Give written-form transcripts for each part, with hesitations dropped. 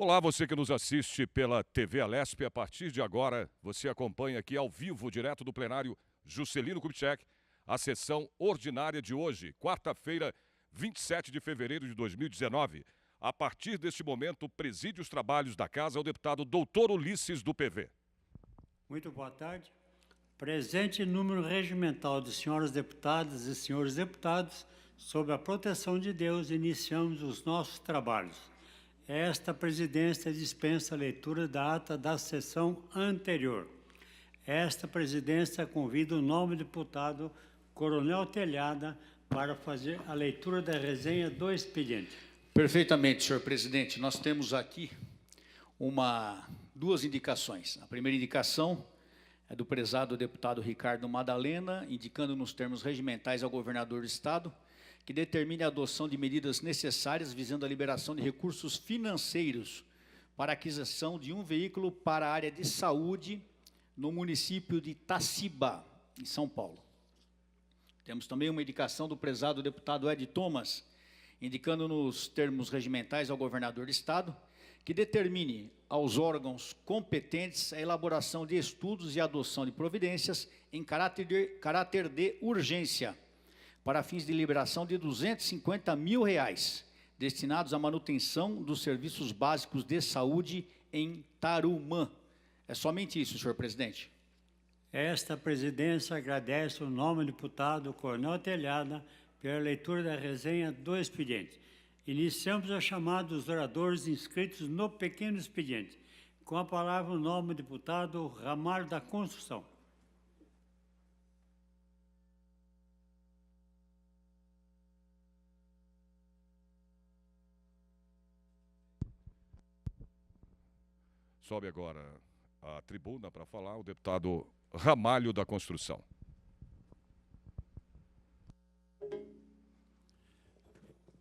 Olá, você que nos assiste pela TV Alesp. A partir de agora, você acompanha aqui ao vivo, direto do plenário Juscelino Kubitschek, a sessão ordinária de hoje, quarta-feira, 27 de fevereiro de 2019. A partir deste momento, preside os trabalhos da Casa o deputado Doutor Ulisses, do PV. Muito boa tarde. Presente número regimental de senhoras deputadas e senhores deputados, sob a proteção de Deus, iniciamos os nossos trabalhos. Esta presidência dispensa a leitura da ata da sessão anterior. Esta presidência convida o nobre deputado Coronel Telhada para fazer a leitura da resenha do expediente. Perfeitamente, senhor presidente. Nós temos aqui duas indicações. A primeira indicação é do prezado deputado Ricardo Madalena, indicando nos termos regimentais ao governador do Estado que determine a adoção de medidas necessárias visando a liberação de recursos financeiros para a aquisição de um veículo para a área de saúde no município de Taciba, em São Paulo. Temos também uma indicação do prezado deputado Ed Thomas, indicando nos termos regimentais ao governador do Estado que determine aos órgãos competentes a elaboração de estudos e adoção de providências em caráter de urgência, para fins de liberação de R$250 mil, destinados à manutenção dos serviços básicos de saúde em Tarumã. É somente isso, senhor presidente. Esta presidência agradece o nome do deputado Coronel Telhada pela leitura da resenha do expediente. Iniciamos a chamada dos oradores inscritos no pequeno expediente. Com a palavra o nome do deputado Ramalho da Construção. Sobe agora à tribuna para falar o deputado Ramalho da Construção.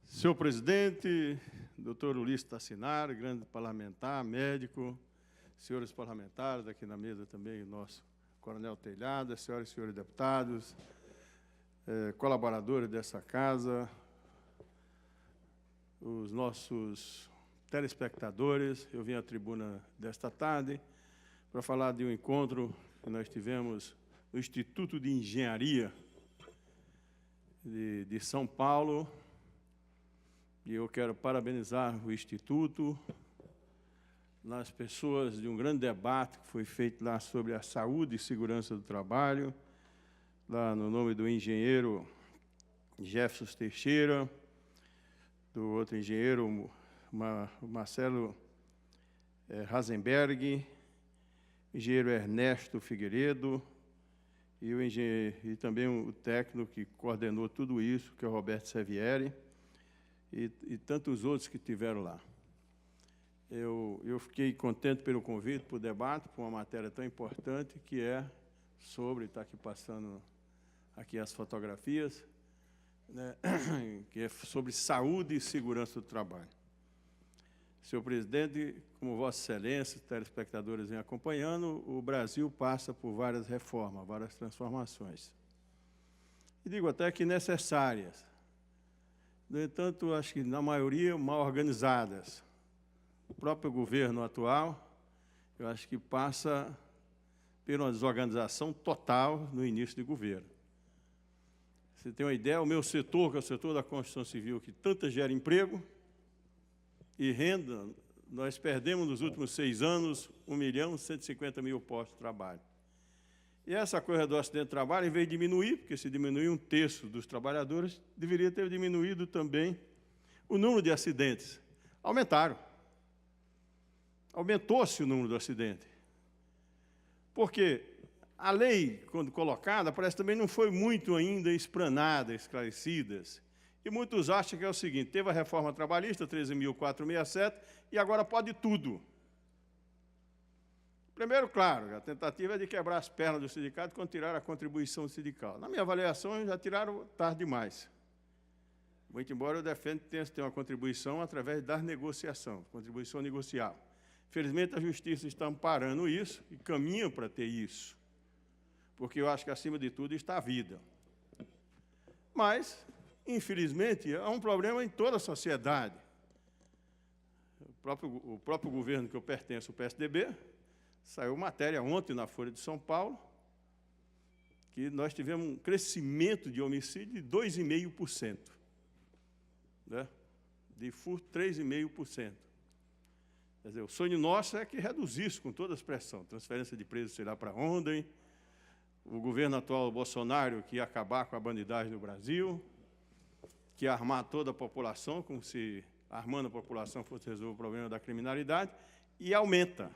Senhor presidente, doutor Ulisses Tassinari, grande parlamentar, médico, senhores parlamentares, aqui na mesa também o nosso coronel Telhada, senhoras e senhores deputados, colaboradores dessa casa, os nossos telespectadores. Eu vim à tribuna desta tarde para falar de um encontro que nós tivemos no Instituto de Engenharia de São Paulo, e eu quero parabenizar o Instituto, nas pessoas de um grande debate que foi feito lá sobre a saúde e segurança do trabalho, lá no nome do engenheiro Jefferson Teixeira, do outro engenheiro Marcelo Rasenberg, engenheiro Ernesto Figueiredo, e também o técnico que coordenou tudo isso, que é o Roberto Sevieri, e tantos outros que tiveram lá. Eu fiquei contente pelo convite, para o debate, por uma matéria tão importante, que é sobre, está aqui passando aqui as fotografias, né, que é sobre saúde e segurança do trabalho. Senhor presidente, como Vossa Excelência, telespectadores vêm acompanhando, o Brasil passa por várias reformas, várias transformações. E digo até que necessárias. No entanto, acho que, na maioria, mal organizadas. O próprio governo atual, eu acho que passa por uma desorganização total no início de governo. Você tem uma ideia, o meu setor, que é o setor da construção civil, que tanto gera emprego e renda, nós perdemos nos últimos 6 anos 1.150.000 postos de trabalho. E essa coisa do acidente de trabalho, em vez de diminuir, porque se diminuir 1/3 dos trabalhadores, deveria ter diminuído também o número de acidentes. Aumentaram. Aumentou-se o número de acidentes. Porque a lei, quando colocada, parece também não foi muito ainda explanada, esclarecida. E muitos acham que é o seguinte: teve a reforma trabalhista, 13.467, e agora pode tudo. Primeiro, claro, a tentativa é de quebrar as pernas do sindicato quando tiraram a contribuição sindical. Na minha avaliação, já tiraram tarde demais. Muito embora eu defenda que tenha que ter uma contribuição através da negociação, contribuição negocial. Felizmente, a Justiça está amparando isso e caminha para ter isso, porque eu acho que, acima de tudo, está a vida. Mas, infelizmente, há um problema em toda a sociedade. o próprio governo que eu pertenço, o PSDB, saiu matéria ontem na Folha de São Paulo, que nós tivemos um crescimento de homicídio de 2,5%. Né? De furto, 3,5%. Quer dizer, o sonho nosso é que reduzisse com toda a expressão. Transferência de presos será para ontem. O governo atual, Bolsonaro, que ia acabar com a bandidagem no Brasil, que ia armar toda a população, como se armando a população fosse resolver o problema da criminalidade, e aumenta.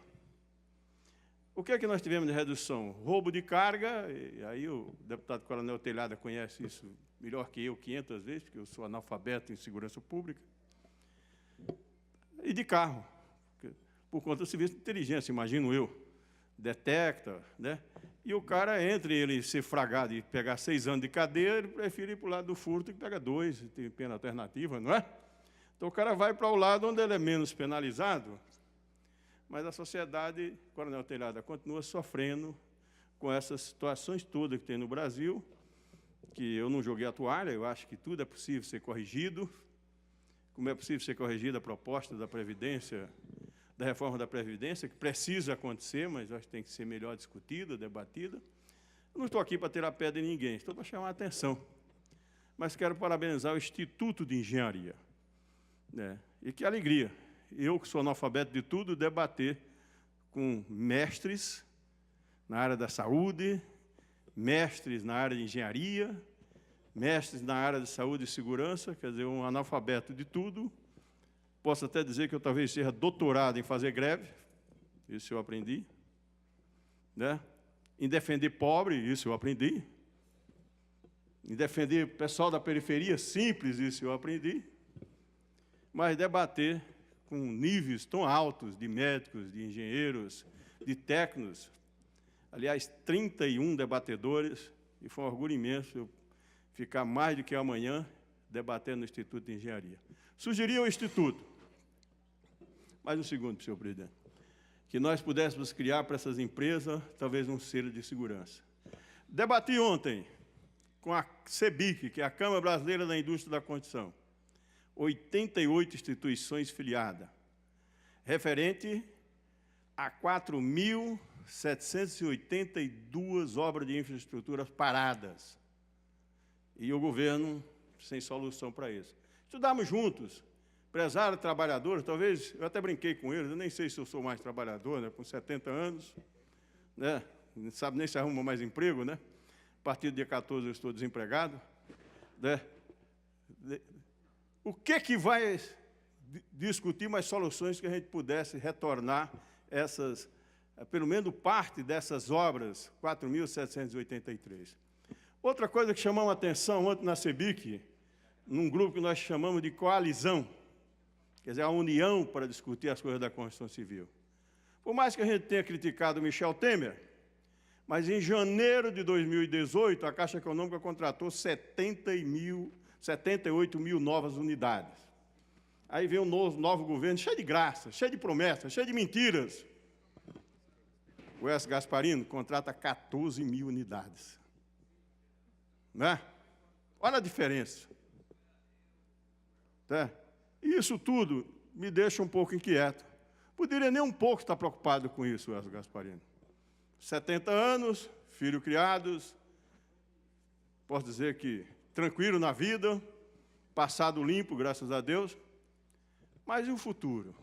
O que é que nós tivemos de redução? Roubo de carga, e aí o deputado Coronel Telhada conhece isso melhor que eu 500 vezes, porque eu sou analfabeto em segurança pública, e de carro, por conta do serviço de inteligência, imagino eu, detecta, né? E o cara, entre ele ser fragado e pegar 6 anos de cadeia, ele prefere ir para o lado do furto, que pega 2, tem pena alternativa, não é? Então, o cara vai para o lado onde ele é menos penalizado, mas a sociedade, Coronel Telhada, continua sofrendo com essas situações todas que tem no Brasil, que eu não joguei a toalha, eu acho que tudo é possível ser corrigido, como é possível ser corrigida a proposta da Previdência, da reforma da Previdência, que precisa acontecer, mas acho que tem que ser melhor discutida, debatida. Eu não estou aqui para tirar pé de ninguém, estou para chamar a atenção. Mas quero parabenizar o Instituto de Engenharia. Né? E que alegria, eu que sou analfabeto de tudo, debater com mestres na área da saúde, mestres na área de engenharia, mestres na área de saúde e segurança, quer dizer, um analfabeto de tudo. Posso até dizer que eu talvez seja doutorado em fazer greve, isso eu aprendi. Né? Em defender pobre, isso eu aprendi. Em defender o pessoal da periferia, simples, isso eu aprendi. Mas debater com níveis tão altos de médicos, de engenheiros, de técnicos, aliás, 31 debatedores, e foi um orgulho imenso eu ficar mais do que amanhã debatendo no Instituto de Engenharia. Sugeri ao Instituto, mais um segundo, senhor presidente, que nós pudéssemos criar para essas empresas, talvez, um selo de segurança. Debati ontem com a CEBIC, que é a Câmara Brasileira da Indústria da Construção, 88 instituições filiadas, referente a 4.782 obras de infraestrutura paradas. E o governo sem solução para isso. Estudamos juntos, empresários, trabalhadores, talvez, eu até brinquei com eles, eu nem sei se eu sou mais trabalhador, né, com 70 anos, né, não sabe nem se arruma mais emprego, né? A partir do dia 14 eu estou desempregado, né? O que vai discutir mais soluções que a gente pudesse retornar essas, pelo menos parte dessas obras, 4.783. Outra coisa que chamou a atenção ontem na CEBIC, num grupo que nós chamamos de coalizão, quer dizer, a união para discutir as coisas da Constituição Civil. Por mais que a gente tenha criticado Michel Temer, mas em janeiro de 2018, a Caixa Econômica contratou 78 mil novas unidades. Aí vem um novo governo, cheio de graça, cheio de promessas, cheio de mentiras. O S. Gasparino contrata 14 mil unidades. Né? Olha a diferença. Tá? E isso tudo me deixa um pouco inquieto. Poderia nem um pouco estar preocupado com isso, o S. Gasparino. 70 anos, filhos criados, posso dizer que tranquilo na vida, passado limpo, graças a Deus. Mas e o futuro?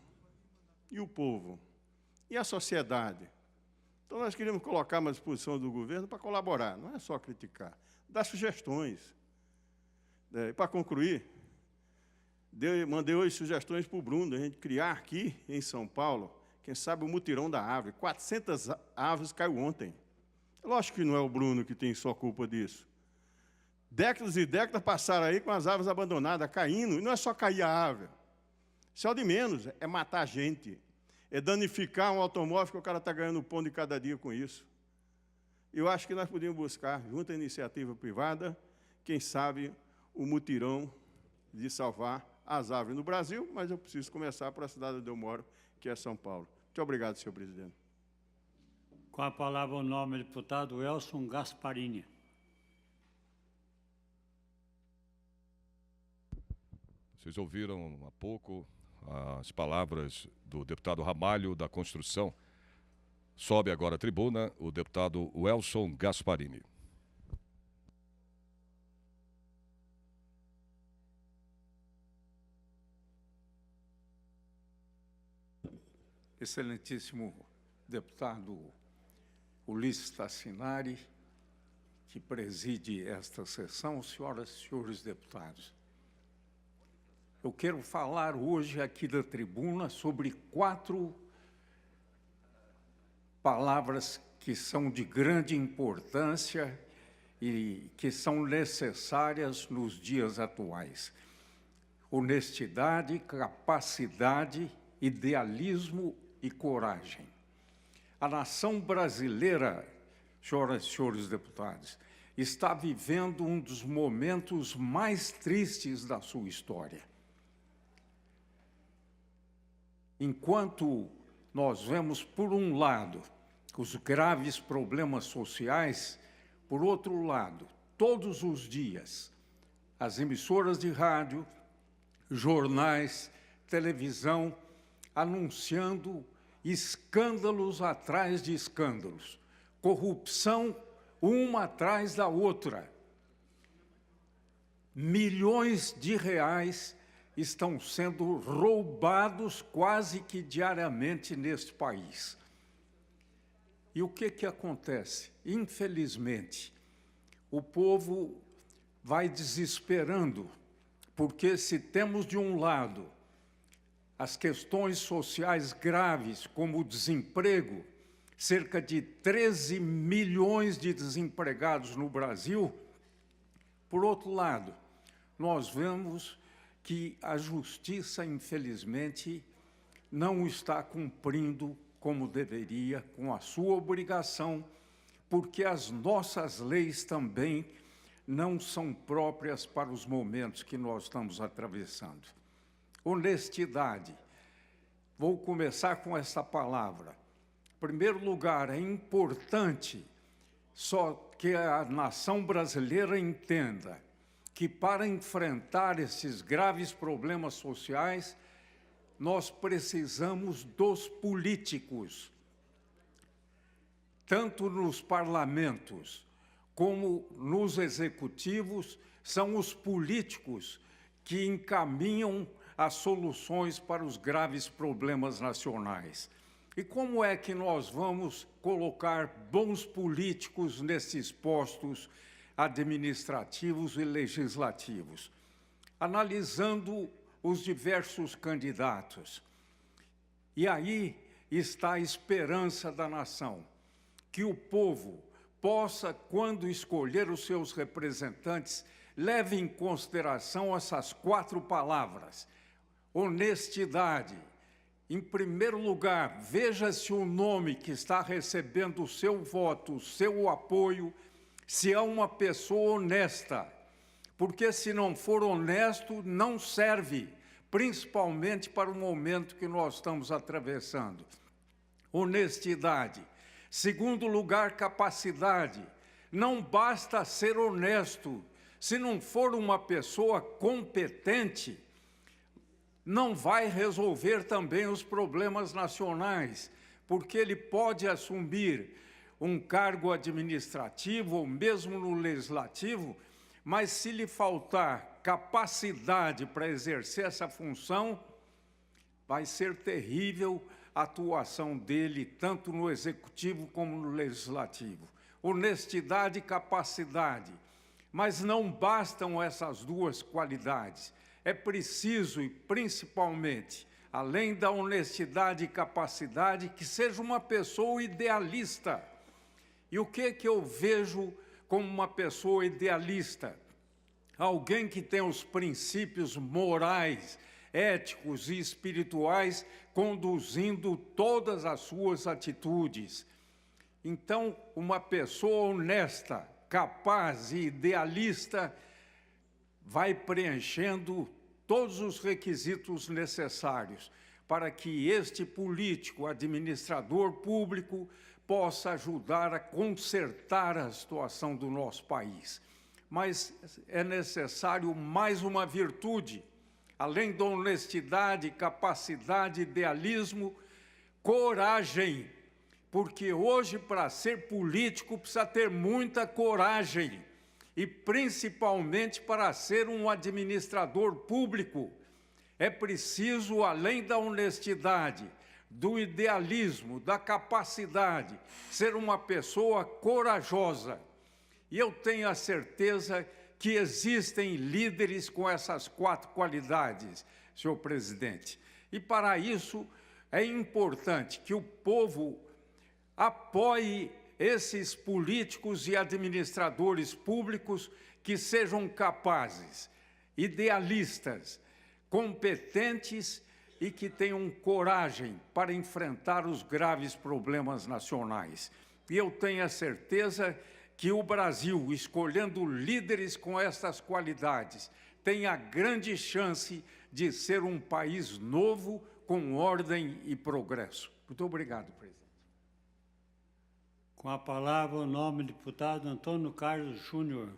E o povo? E a sociedade? Então, nós queríamos colocar à disposição do governo para colaborar, não é só criticar, dar sugestões. E, para concluir, mandei hoje sugestões para o Bruno, a gente criar aqui em São Paulo, quem sabe o mutirão da árvore. 400 árvores caiu ontem. Lógico que não é o Bruno que tem só culpa disso. Décadas e décadas passaram aí com as árvores abandonadas, caindo, e não é só cair a árvore. Isso é o de menos, é matar a gente, é danificar um automóvel que o cara está ganhando o pão de cada dia com isso. Eu acho que nós podíamos buscar, junto à iniciativa privada, quem sabe, o mutirão de salvar as árvores no Brasil, mas eu preciso começar para a cidade onde eu moro, que é São Paulo. Muito obrigado, senhor presidente. Com a palavra o nome do deputado Elson Gasparini. Vocês ouviram há pouco as palavras do deputado Ramalho da Construção. Sobe agora à tribuna o deputado Welson Gasparini. Excelentíssimo deputado Ulisses Tassinari, que preside esta sessão, senhoras e senhores deputados. Eu quero falar hoje aqui da tribuna sobre 4 palavras que são de grande importância e que são necessárias nos dias atuais: honestidade, capacidade, idealismo e coragem. A nação brasileira, senhoras e senhores deputados, está vivendo um dos momentos mais tristes da sua história. Enquanto nós vemos, por um lado, os graves problemas sociais, por outro lado, todos os dias, as emissoras de rádio, jornais, televisão, anunciando escândalos atrás de escândalos, corrupção uma atrás da outra. Milhões de reais estão sendo roubados quase que diariamente neste país. E o que acontece? Infelizmente, o povo vai desesperando, porque se temos de um lado as questões sociais graves, como o desemprego, cerca de 13 milhões de desempregados no Brasil, por outro lado, nós vemos que a justiça, infelizmente, não está cumprindo como deveria, com a sua obrigação, porque as nossas leis também não são próprias para os momentos que nós estamos atravessando. Honestidade. Vou começar com essa palavra. Em primeiro lugar, é importante só que a nação brasileira entenda que para enfrentar esses graves problemas sociais, nós precisamos dos políticos, tanto nos parlamentos como nos executivos. São os políticos que encaminham as soluções para os graves problemas nacionais. E como é que nós vamos colocar bons políticos nesses postos administrativos e legislativos? Analisando os diversos candidatos. E aí está a esperança da nação, que o povo possa, quando escolher os seus representantes, leve em consideração essas 4 palavras. Honestidade. Em primeiro lugar, veja se o nome que está recebendo o seu voto, o seu apoio, se é uma pessoa honesta. Porque se não for honesto, não serve, principalmente para o momento que nós estamos atravessando. Honestidade. Segundo lugar, capacidade. Não basta ser honesto. Se não for uma pessoa competente, não vai resolver também os problemas nacionais, porque ele pode assumir um cargo administrativo ou mesmo no legislativo, mas se lhe faltar capacidade para exercer essa função, vai ser terrível a atuação dele, tanto no executivo como no legislativo. Honestidade e capacidade. Mas não bastam essas 2 qualidades. É preciso, e principalmente, além da honestidade e capacidade, que seja uma pessoa idealista. E o que eu vejo como uma pessoa idealista? Alguém que tem os princípios morais, éticos e espirituais conduzindo todas as suas atitudes. Então, uma pessoa honesta, capaz e idealista vai preenchendo todos os requisitos necessários para que este político, administrador público, possa ajudar a consertar a situação do nosso país. Mas é necessário mais uma virtude, além da honestidade, capacidade, idealismo, coragem. Porque hoje, para ser político, precisa ter muita coragem. E, principalmente, para ser um administrador público, é preciso, além da honestidade, do idealismo, da capacidade, ser uma pessoa corajosa. E eu tenho a certeza que existem líderes com essas 4 qualidades, senhor presidente. E, para isso, é importante que o povo apoie esses políticos e administradores públicos que sejam capazes, idealistas, competentes e que tenham coragem para enfrentar os graves problemas nacionais. E eu tenho a certeza que o Brasil, escolhendo líderes com essas qualidades, tem a grande chance de ser um país novo, com ordem e progresso. Muito obrigado, presidente. Com a palavra, o nome do deputado Antônio Carlos Júnior.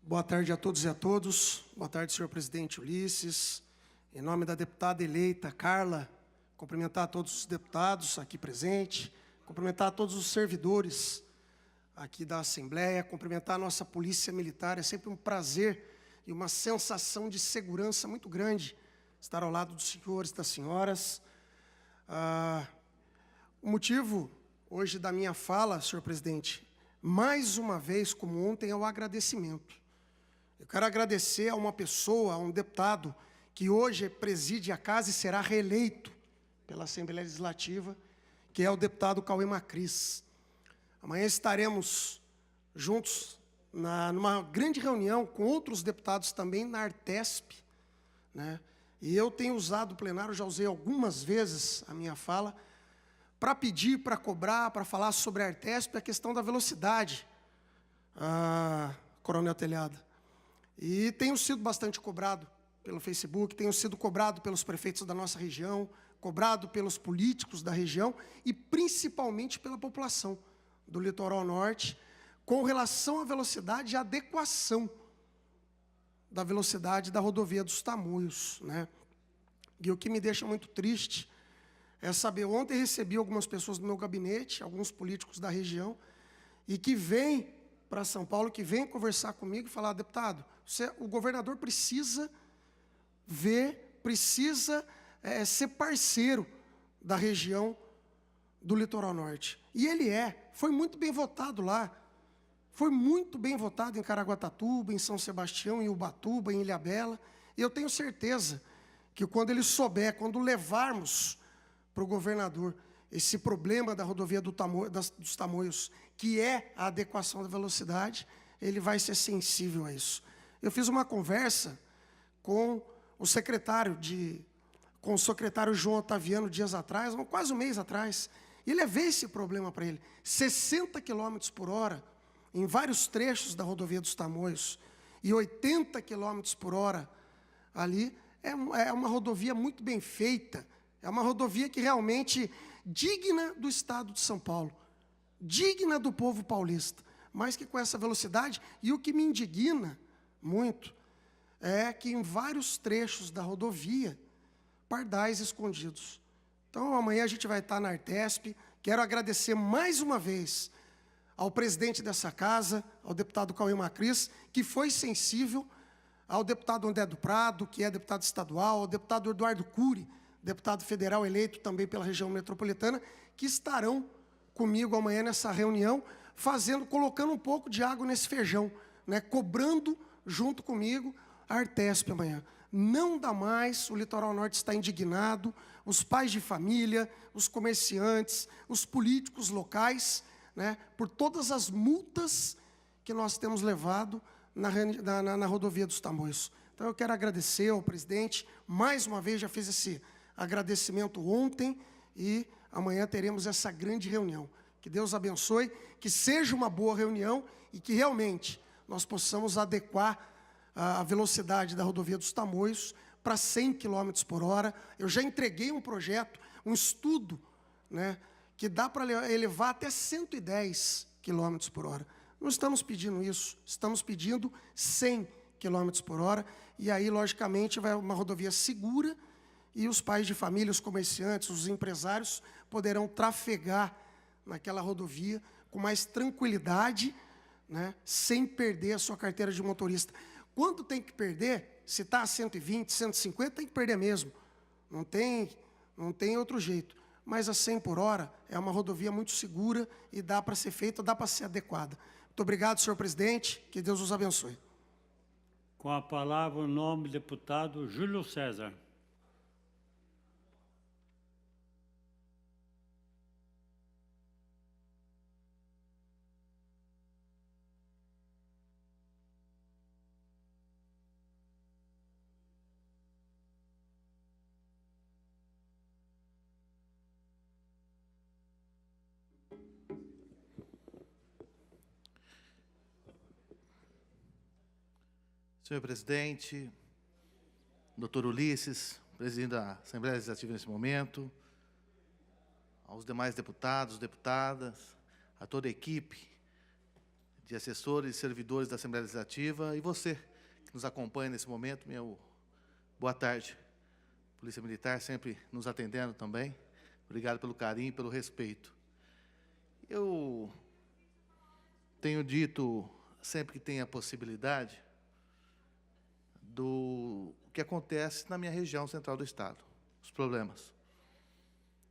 Boa tarde a todos e a todos. Boa tarde, senhor presidente Ulisses. Em nome da deputada eleita Carla, cumprimentar a todos os deputados aqui presentes, cumprimentar a todos os servidores aqui da Assembleia, cumprimentar a nossa Polícia Militar. É sempre um prazer e uma sensação de segurança muito grande estar ao lado dos senhores e das senhoras. O motivo hoje da minha fala, senhor presidente, mais uma vez, como ontem, é o agradecimento. Eu quero agradecer a uma pessoa, a um deputado, que hoje preside a casa e será reeleito pela Assembleia Legislativa, que é o deputado Cauê Macris. Amanhã estaremos juntos numa grande reunião com outros deputados também na Artesp, né? E eu tenho usado o plenário, já usei algumas vezes a minha fala, para pedir, para cobrar, para falar sobre a Artesp, a questão da velocidade, Coronel Telhada. E tenho sido bastante cobrado pelo Facebook, tenho sido cobrado pelos prefeitos da nossa região, cobrado pelos políticos da região e principalmente pela população do Litoral Norte, com relação à velocidade e adequação da velocidade da rodovia dos Tamoios, né? E o que me deixa muito triste é saber, ontem recebi algumas pessoas do meu gabinete, alguns políticos da região, e que vêm para São Paulo, que vêm conversar comigo e falar, deputado, o governador precisa ver, precisa ser parceiro da região do Litoral Norte. E ele foi muito bem votado lá, foi muito bem votado em Caraguatatuba, em São Sebastião, em Ubatuba, em Ilhabela, e eu tenho certeza que quando ele souber, quando levarmos para o governador esse problema da rodovia dos Tamoios, que é a adequação da velocidade, ele vai ser sensível a isso. Eu fiz uma conversa com o secretário João Otaviano dias atrás, quase um mês atrás, e levei esse problema para ele. 60 km por hora em vários trechos da rodovia dos Tamoios e 80 km por hora ali, é uma rodovia muito bem feita, é uma rodovia que realmente digna do estado de São Paulo, digna do povo paulista, mas que com essa velocidade, e o que me indigna muito, é que em vários trechos da rodovia, pardais escondidos. Então, amanhã a gente vai estar na Artesp. Quero agradecer mais uma vez ao presidente dessa casa, ao deputado Cauê Macris, que foi sensível, ao deputado André do Prado, que é deputado estadual, ao deputado Eduardo Cury, deputado federal eleito também pela região metropolitana, que estarão comigo amanhã nessa reunião, colocando um pouco de água nesse feijão, né, cobrando junto comigo a Artesp amanhã. Não dá mais, o Litoral Norte está indignado, os pais de família, os comerciantes, os políticos locais, né, por todas as multas que nós temos levado na rodovia dos Tamoios. Então, eu quero agradecer ao presidente, mais uma vez, já fiz esse agradecimento ontem, e amanhã teremos essa grande reunião. Que Deus abençoe, que seja uma boa reunião e que realmente nós possamos adequar a velocidade da rodovia dos Tamoios para 100 km por hora. Eu já entreguei um projeto, um estudo, né, que dá para elevar até 110 km por hora. Não estamos pedindo isso, estamos pedindo 100 km por hora, e aí, logicamente, vai uma rodovia segura, e os pais de família, os comerciantes, os empresários poderão trafegar naquela rodovia com mais tranquilidade, né, sem perder a sua carteira de motorista. Quando tem que perder, se está a 120, 150, tem que perder mesmo. Não tem outro jeito. Mas a 100 por hora é uma rodovia muito segura e dá para ser feita, dá para ser adequada. Muito obrigado, senhor presidente. Que Deus os abençoe. Com a palavra, o nome do deputado Júlio César. Senhor presidente, doutor Ulisses, presidente da Assembleia Legislativa nesse momento, aos demais deputados, deputadas, a toda a equipe de assessores e servidores da Assembleia Legislativa e você que nos acompanha nesse momento, meu boa tarde. Polícia Militar sempre nos atendendo também. Obrigado pelo carinho e pelo respeito. Eu tenho dito, sempre que tem a possibilidade, do que acontece na minha região central do Estado, os problemas.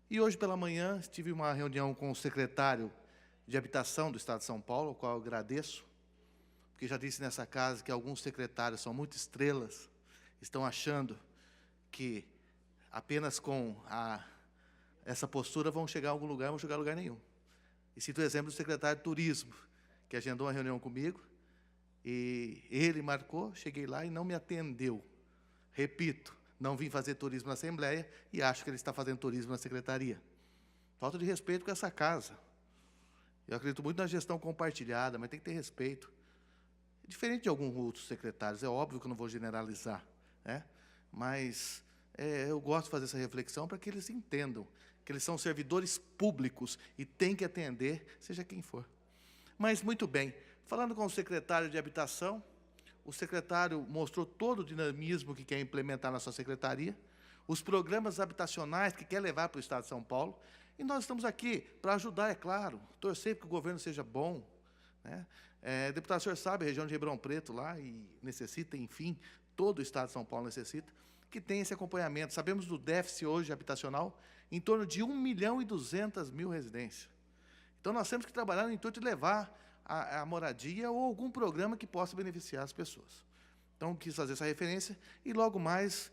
E hoje pela manhã tive uma reunião com o secretário de Habitação do Estado de São Paulo, ao qual eu agradeço, porque já disse nessa casa que alguns secretários são muito estrelas, estão achando que apenas com essa postura vão chegar a algum lugar, não vão chegar a lugar nenhum. E cito o exemplo do secretário de Turismo, que agendou uma reunião comigo, e ele marcou, cheguei lá e não me atendeu. Repito, não vim fazer turismo na Assembleia e acho que ele está fazendo turismo na Secretaria. Falta de respeito com essa casa. Eu acredito muito na gestão compartilhada, mas tem que ter respeito. Diferente de alguns outros secretários, é óbvio que eu não vou generalizar, né? Mas eu gosto de fazer essa reflexão para que eles entendam que eles são servidores públicos e têm que atender, seja quem for. Mas, muito bem, falando com o secretário de Habitação, o secretário mostrou todo o dinamismo que quer implementar na sua secretaria, os programas habitacionais que quer levar para o Estado de São Paulo, e nós estamos aqui para ajudar, é claro, torcer para que o governo seja bom, né? Deputado, o senhor sabe, a região de Ribeirão Preto lá, e necessita, enfim, todo o Estado de São Paulo necessita, que tem esse acompanhamento. Sabemos do déficit hoje habitacional em torno de 1.200.000 residências. Então, nós temos que trabalhar no intuito de levar a moradia ou algum programa que possa beneficiar as pessoas. Então, quis fazer essa referência e, logo mais,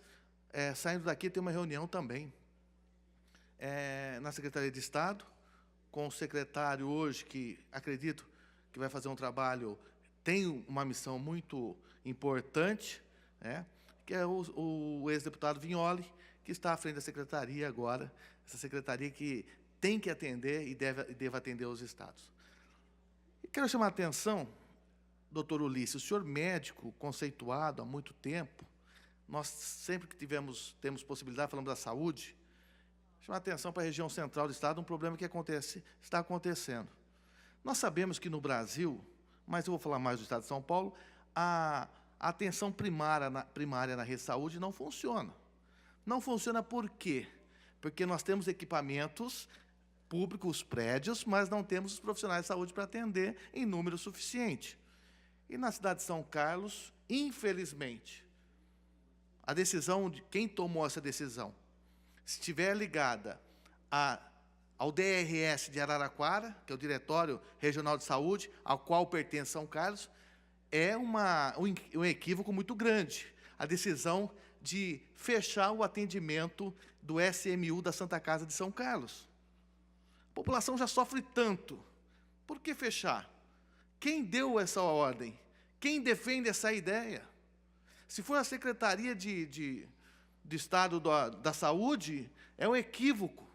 saindo daqui, tem uma reunião também na Secretaria de Estado, com o secretário hoje, que acredito que vai fazer um trabalho, tem uma missão muito importante, né, que é o ex-deputado Vignoli, que está à frente da secretaria agora, essa secretaria que tem que atender e deve atender os estados. E quero chamar a atenção, doutor Ulisses, o senhor médico conceituado há muito tempo, nós sempre que temos possibilidade, falamos da saúde, chamar a atenção para a região central do Estado, um problema que está acontecendo. Nós sabemos que no Brasil, mas eu vou falar mais do Estado de São Paulo, a atenção primária na rede de saúde não funciona. Não funciona por quê? Porque nós temos equipamentos públicos, prédios, mas não temos os profissionais de saúde para atender em número suficiente. E na cidade de São Carlos, infelizmente, a decisão de quem tomou essa decisão, se estiver ligada ao DRS de Araraquara, que é o Diretório Regional de Saúde, ao qual pertence São Carlos, é um equívoco muito grande. A decisão de fechar o atendimento do SMU da Santa Casa de São Carlos. A população já sofre tanto. Por que fechar? Quem deu essa ordem? Quem defende essa ideia? Se for a Secretaria de Estado da Saúde, é um equívoco.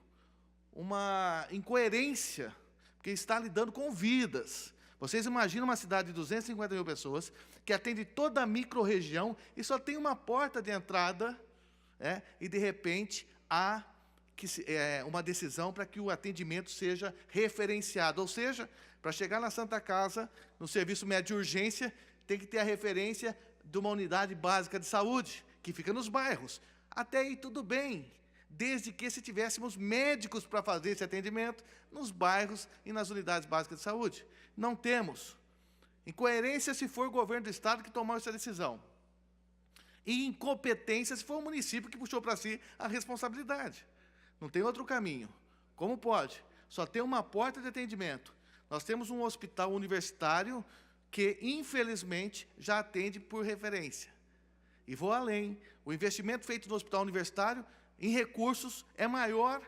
uma incoerência, porque está lidando com vidas. Vocês imaginam uma cidade de 250 mil pessoas, que atende toda a micro-região e só tem uma porta de entrada, e, de repente, há uma decisão para que o atendimento seja referenciado. Ou seja, para chegar na Santa Casa, no serviço médio de urgência, tem que ter a referência de uma unidade básica de saúde, que fica nos bairros. Até aí tudo bem, desde que se tivéssemos médicos para fazer esse atendimento nos bairros e nas unidades básicas de saúde. Não temos. Incoerência se for o governo do Estado que tomou essa decisão. E incompetência se for o município que puxou para si a responsabilidade. Não tem outro caminho. Como pode? Só tem uma porta de atendimento. Nós temos um hospital universitário que, infelizmente, já atende por referência. E vou além. O investimento feito no hospital universitário, em recursos, é maior,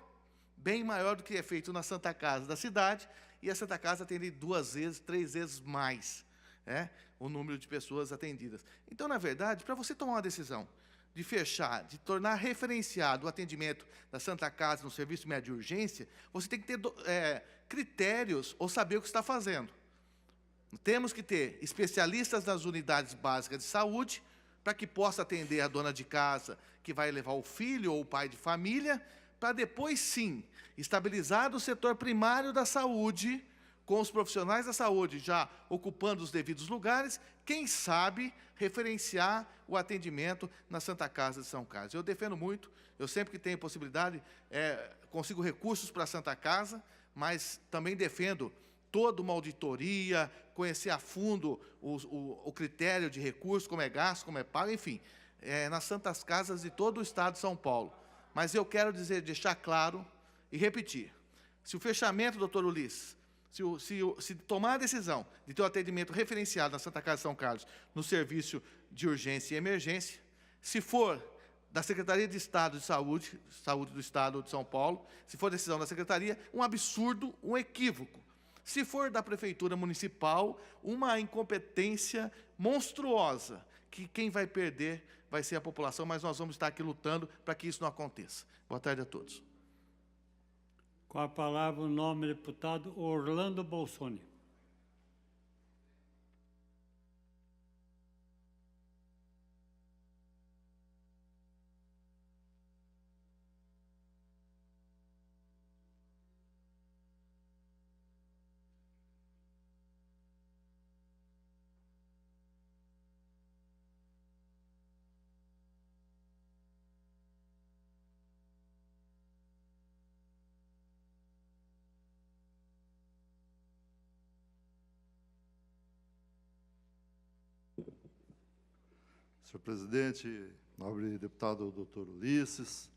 bem maior do que é feito na Santa Casa da cidade, e a Santa Casa atende 2 vezes, 3 vezes mais o número de pessoas atendidas. Então, na verdade, para você tomar uma decisão de fechar, de tornar referenciado o atendimento da Santa Casa no serviço médio de urgência, você tem que ter critérios ou saber o que está fazendo. Temos que ter especialistas nas unidades básicas de saúde, para que possa atender a dona de casa, que vai levar o filho ou o pai de família, para depois, sim, estabilizar o setor primário da saúde, com os profissionais da saúde já ocupando os devidos lugares, quem sabe referenciar o atendimento na Santa Casa de São Carlos. Eu defendo muito, eu sempre que tenho possibilidade, consigo recursos para a Santa Casa, mas também defendo toda uma auditoria, conhecer a fundo o critério de recurso, como é gasto, como é pago, enfim, nas Santas Casas de todo o Estado de São Paulo. Mas eu quero deixar claro e repetir, se o fechamento, doutor Ulisses, se tomar a decisão de ter o atendimento referenciado na Santa Casa de São Carlos no serviço de urgência e emergência, se for da Secretaria de Estado de Saúde, Saúde do Estado de São Paulo, se for decisão da Secretaria, um absurdo, um equívoco. Se for da Prefeitura Municipal, uma incompetência monstruosa, que quem vai perder vai ser a população, mas nós vamos estar aqui lutando para que isso não aconteça. Boa tarde a todos. Com a palavra, o nome do deputado Orlando Bolsoni. Senhor presidente, nobre deputado doutor Ulisses,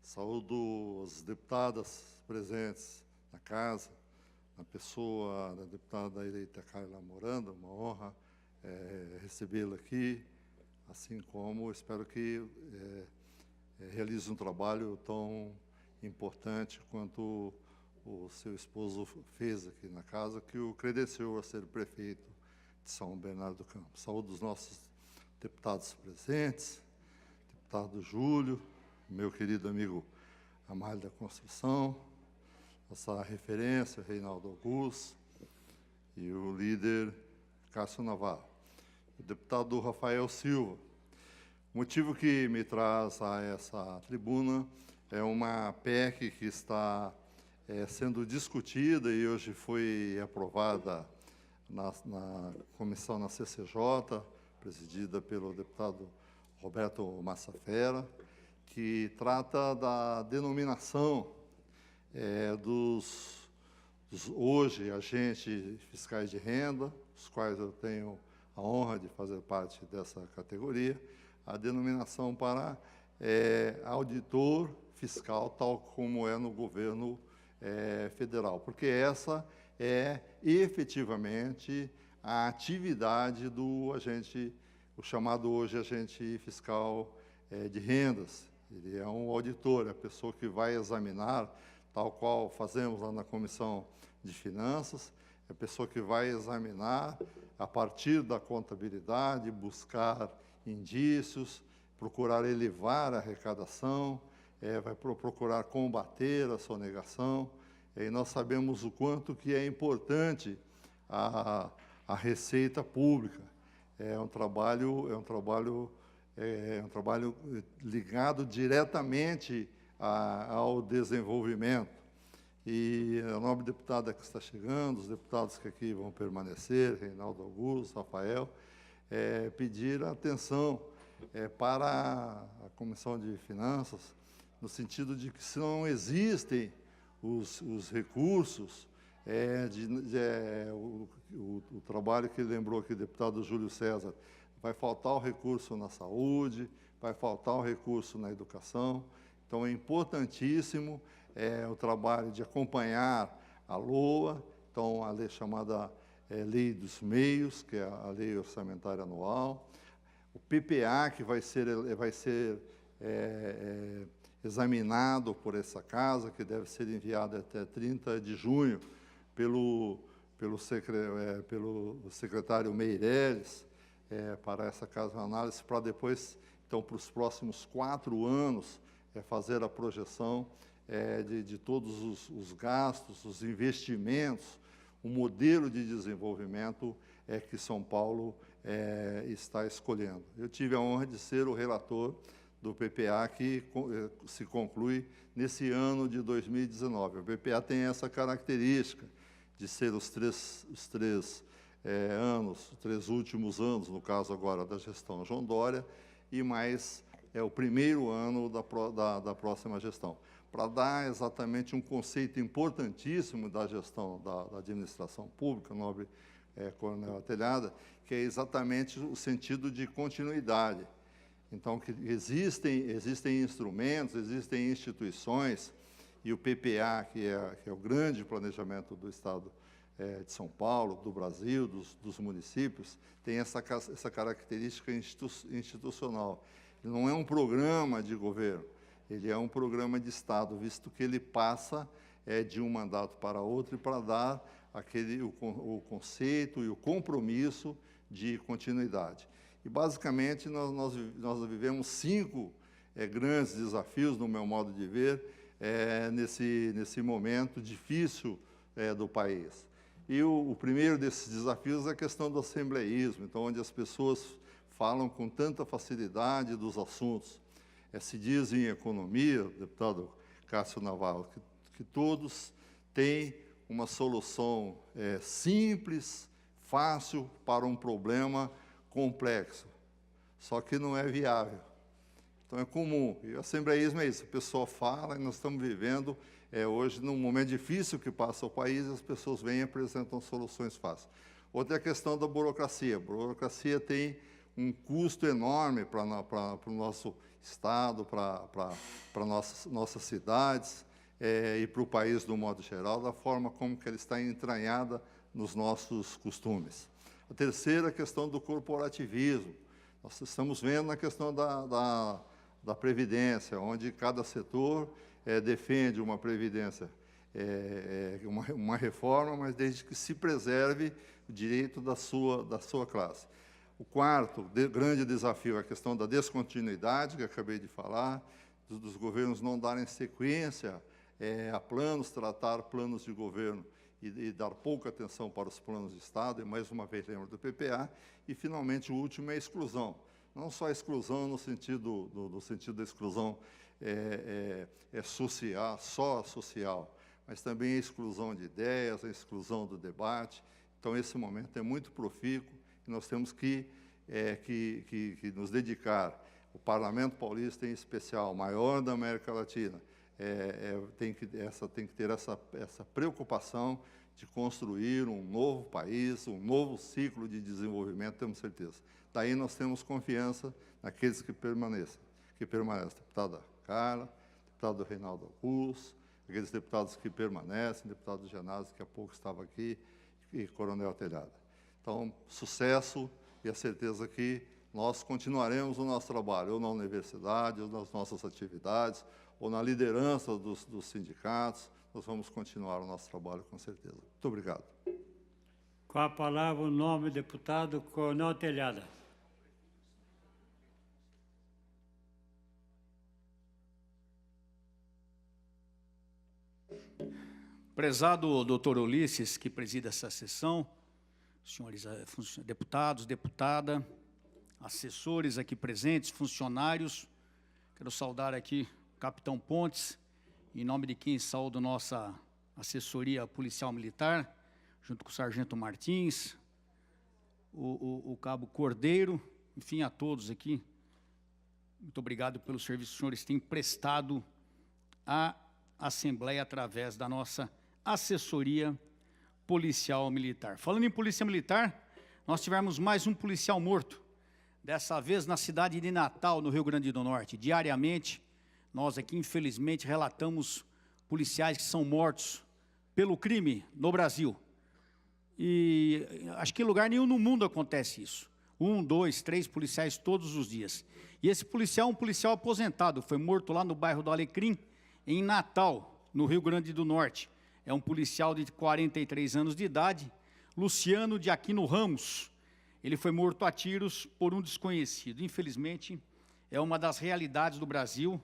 saúdo as deputadas presentes na casa, na pessoa da deputada eleita Carla Moranda, uma honra recebê-la aqui, assim como espero que realize um trabalho tão importante quanto o seu esposo fez aqui na casa, que o credenciou a ser prefeito de São Bernardo do Campo. Saúdo os nossos deputados presentes, deputado Júlio, meu querido amigo Amália da Construção, nossa referência, Reinaldo Augusto, e o líder Cássio Navarro. O deputado Rafael Silva. O motivo que me traz a essa tribuna é uma PEC que está sendo discutida e hoje foi aprovada na comissão na CCJ, presidida pelo deputado Roberto Massafera, que trata da denominação dos hoje agentes fiscais de renda, os quais eu tenho a honra de fazer parte dessa categoria, a denominação para auditor fiscal, tal como é no governo federal, porque essa é efetivamente a atividade do agente, o chamado hoje agente fiscal de rendas. Ele é um auditor, é a pessoa que vai examinar, tal qual fazemos lá na Comissão de Finanças, é a pessoa que vai examinar, a partir da contabilidade, buscar indícios, procurar elevar a arrecadação vai procurar combater a sonegação. E nós sabemos o quanto que é importante a receita pública. É um trabalho ligado diretamente ao desenvolvimento. E a nobre deputada que está chegando, os deputados que aqui vão permanecer, Reinaldo Augusto, Rafael, pedir atenção para a Comissão de Finanças, no sentido de que, se não existem os recursos, o trabalho que lembrou aqui o deputado Júlio César, vai faltar o recurso na saúde, vai faltar o recurso na educação. Então, é importantíssimo o trabalho de acompanhar a LOA, então, a lei chamada Lei dos Meios, que é a Lei Orçamentária Anual, o PPA, que vai ser examinado por essa casa, que deve ser enviado até 30 de junho pelo secretário Meirelles, para essa casa de análise, para depois, então, para os próximos 4 anos, fazer a projeção de todos os gastos, os investimentos, o modelo de desenvolvimento que São Paulo está escolhendo. Eu tive a honra de ser o relator do PPA, que se conclui nesse ano de 2019. O PPA tem essa característica de ser os três últimos anos, no caso agora da gestão João Dória, e mais o primeiro ano da próxima gestão, para dar exatamente um conceito importantíssimo da gestão da administração pública, nobre Coronel Atelhada, que é exatamente o sentido de continuidade. Então, que existem instrumentos, existem instituições, e o PPA, que é o grande planejamento do Estado de São Paulo, do Brasil, dos municípios, tem essa característica institucional. Ele não é um programa de governo, ele é um programa de Estado, visto que ele passa de um mandato para outro e para dar o conceito e o compromisso de continuidade. E, basicamente, nós vivemos 5 grandes desafios, no meu modo de ver, nesse momento difícil do país. E o primeiro desses desafios é a questão do assembleísmo, então, onde as pessoas falam com tanta facilidade dos assuntos. Se diz em economia, deputado Cássio Navarro, que todos têm uma solução simples, fácil para um problema complexo, só que não é viável. Então, é comum. E o assembleísmo é isso, a pessoa fala, e nós estamos vivendo hoje num momento difícil que passa o país, as pessoas vêm e apresentam soluções fáceis. Outra é a questão da burocracia. A burocracia tem um custo enorme para o nosso Estado, para nossas cidades e para o país, do modo geral, da forma como que ela está entranhada nos nossos costumes. A terceira é a questão do corporativismo. Nós estamos vendo na questão da Previdência, onde cada setor defende uma Previdência, uma reforma, mas desde que se preserve o direito da sua classe. O quarto grande desafio é a questão da descontinuidade, que eu acabei de falar, dos governos não darem sequência a planos, tratar planos de governo e dar pouca atenção para os planos de Estado, e mais uma vez lembro do PPA, e finalmente o último é a exclusão. Não só a exclusão no sentido da exclusão social, mas também a exclusão de ideias, a exclusão do debate. Então, esse momento é muito profícuo e nós temos que nos dedicar. O Parlamento Paulista, em especial, o maior da América Latina, tem que ter essa preocupação de construir um novo país, um novo ciclo de desenvolvimento, temos certeza. Daí nós temos confiança naqueles que permanecem. Deputada Carla, deputado Reinaldo Augusto, aqueles deputados que permanecem, deputado Genásio, que há pouco estava aqui, e Coronel Telhada. Então, sucesso e a certeza que nós continuaremos o nosso trabalho, ou na universidade, ou nas nossas atividades, ou na liderança dos sindicatos. Nós vamos continuar o nosso trabalho, com certeza. Muito obrigado. Com a palavra, o nobre deputado Coronel Telhada. Prezado doutor Ulisses, que preside essa sessão, senhores deputados, deputada, assessores aqui presentes, funcionários, quero saudar aqui o capitão Pontes, em nome de quem saúdo nossa assessoria policial militar, junto com o sargento Martins, o cabo Cordeiro, enfim, a todos aqui. Muito obrigado pelo serviço que os senhores têm prestado à Assembleia através da nossa assessoria policial militar. Falando em polícia militar, nós tivemos mais um policial morto, dessa vez na cidade de Natal, no Rio Grande do Norte. Diariamente, nós aqui, infelizmente, relatamos policiais que são mortos pelo crime no Brasil. E acho que em lugar nenhum no mundo acontece isso. 1, 2, 3 policiais todos os dias. E esse policial é um policial aposentado, foi morto lá no bairro do Alecrim, em Natal, no Rio Grande do Norte. É um policial de 43 anos de idade, Luciano de Aquino Ramos. Ele foi morto a tiros por um desconhecido. Infelizmente, é uma das realidades do Brasil,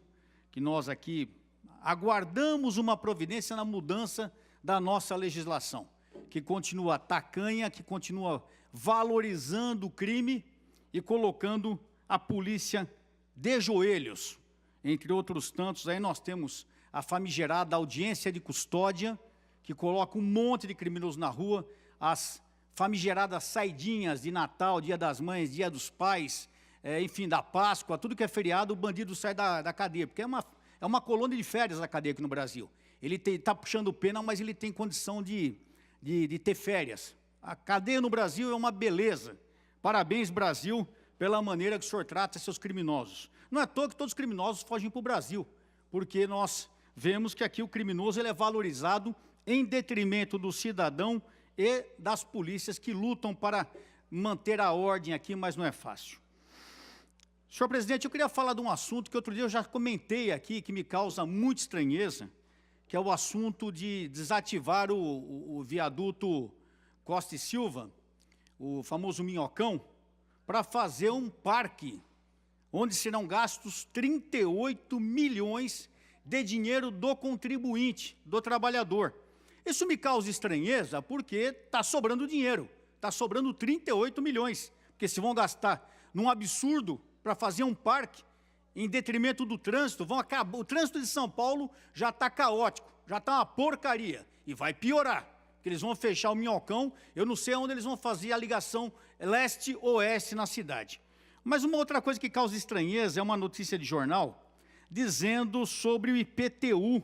que nós aqui aguardamos uma providência na mudança da nossa legislação, que continua tacanha, que continua valorizando o crime e colocando a polícia de joelhos. Entre outros tantos, aí nós temos a famigerada audiência de custódia, que coloca um monte de criminosos na rua, as famigeradas saidinhas de Natal, Dia das Mães, Dia dos Pais, enfim, da Páscoa, tudo que é feriado, o bandido sai da cadeia, porque é uma colônia de férias a cadeia aqui no Brasil. Ele está puxando pena, mas ele tem condição de ter férias. A cadeia no Brasil é uma beleza. Parabéns, Brasil, pela maneira que o senhor trata seus criminosos. Não é à toa que todos os criminosos fogem para o Brasil, porque nós vemos que aqui o criminoso ele é valorizado em detrimento do cidadão e das polícias que lutam para manter a ordem aqui, mas não é fácil. Senhor presidente, eu queria falar de um assunto que outro dia eu já comentei aqui, que me causa muita estranheza, que é o assunto de desativar o viaduto Costa e Silva, o famoso Minhocão, para fazer um parque, onde serão gastos 38 milhões de dinheiro do contribuinte, do trabalhador. Isso me causa estranheza porque está sobrando dinheiro, está sobrando 38 milhões, porque se vão gastar num absurdo para fazer um parque, em detrimento do trânsito, vão acabar. O trânsito de São Paulo já está caótico, já está uma porcaria, e vai piorar, porque eles vão fechar o Minhocão, eu não sei onde eles vão fazer a ligação leste-oeste na cidade. Mas uma outra coisa que causa estranheza é uma notícia de jornal, dizendo sobre o IPTU,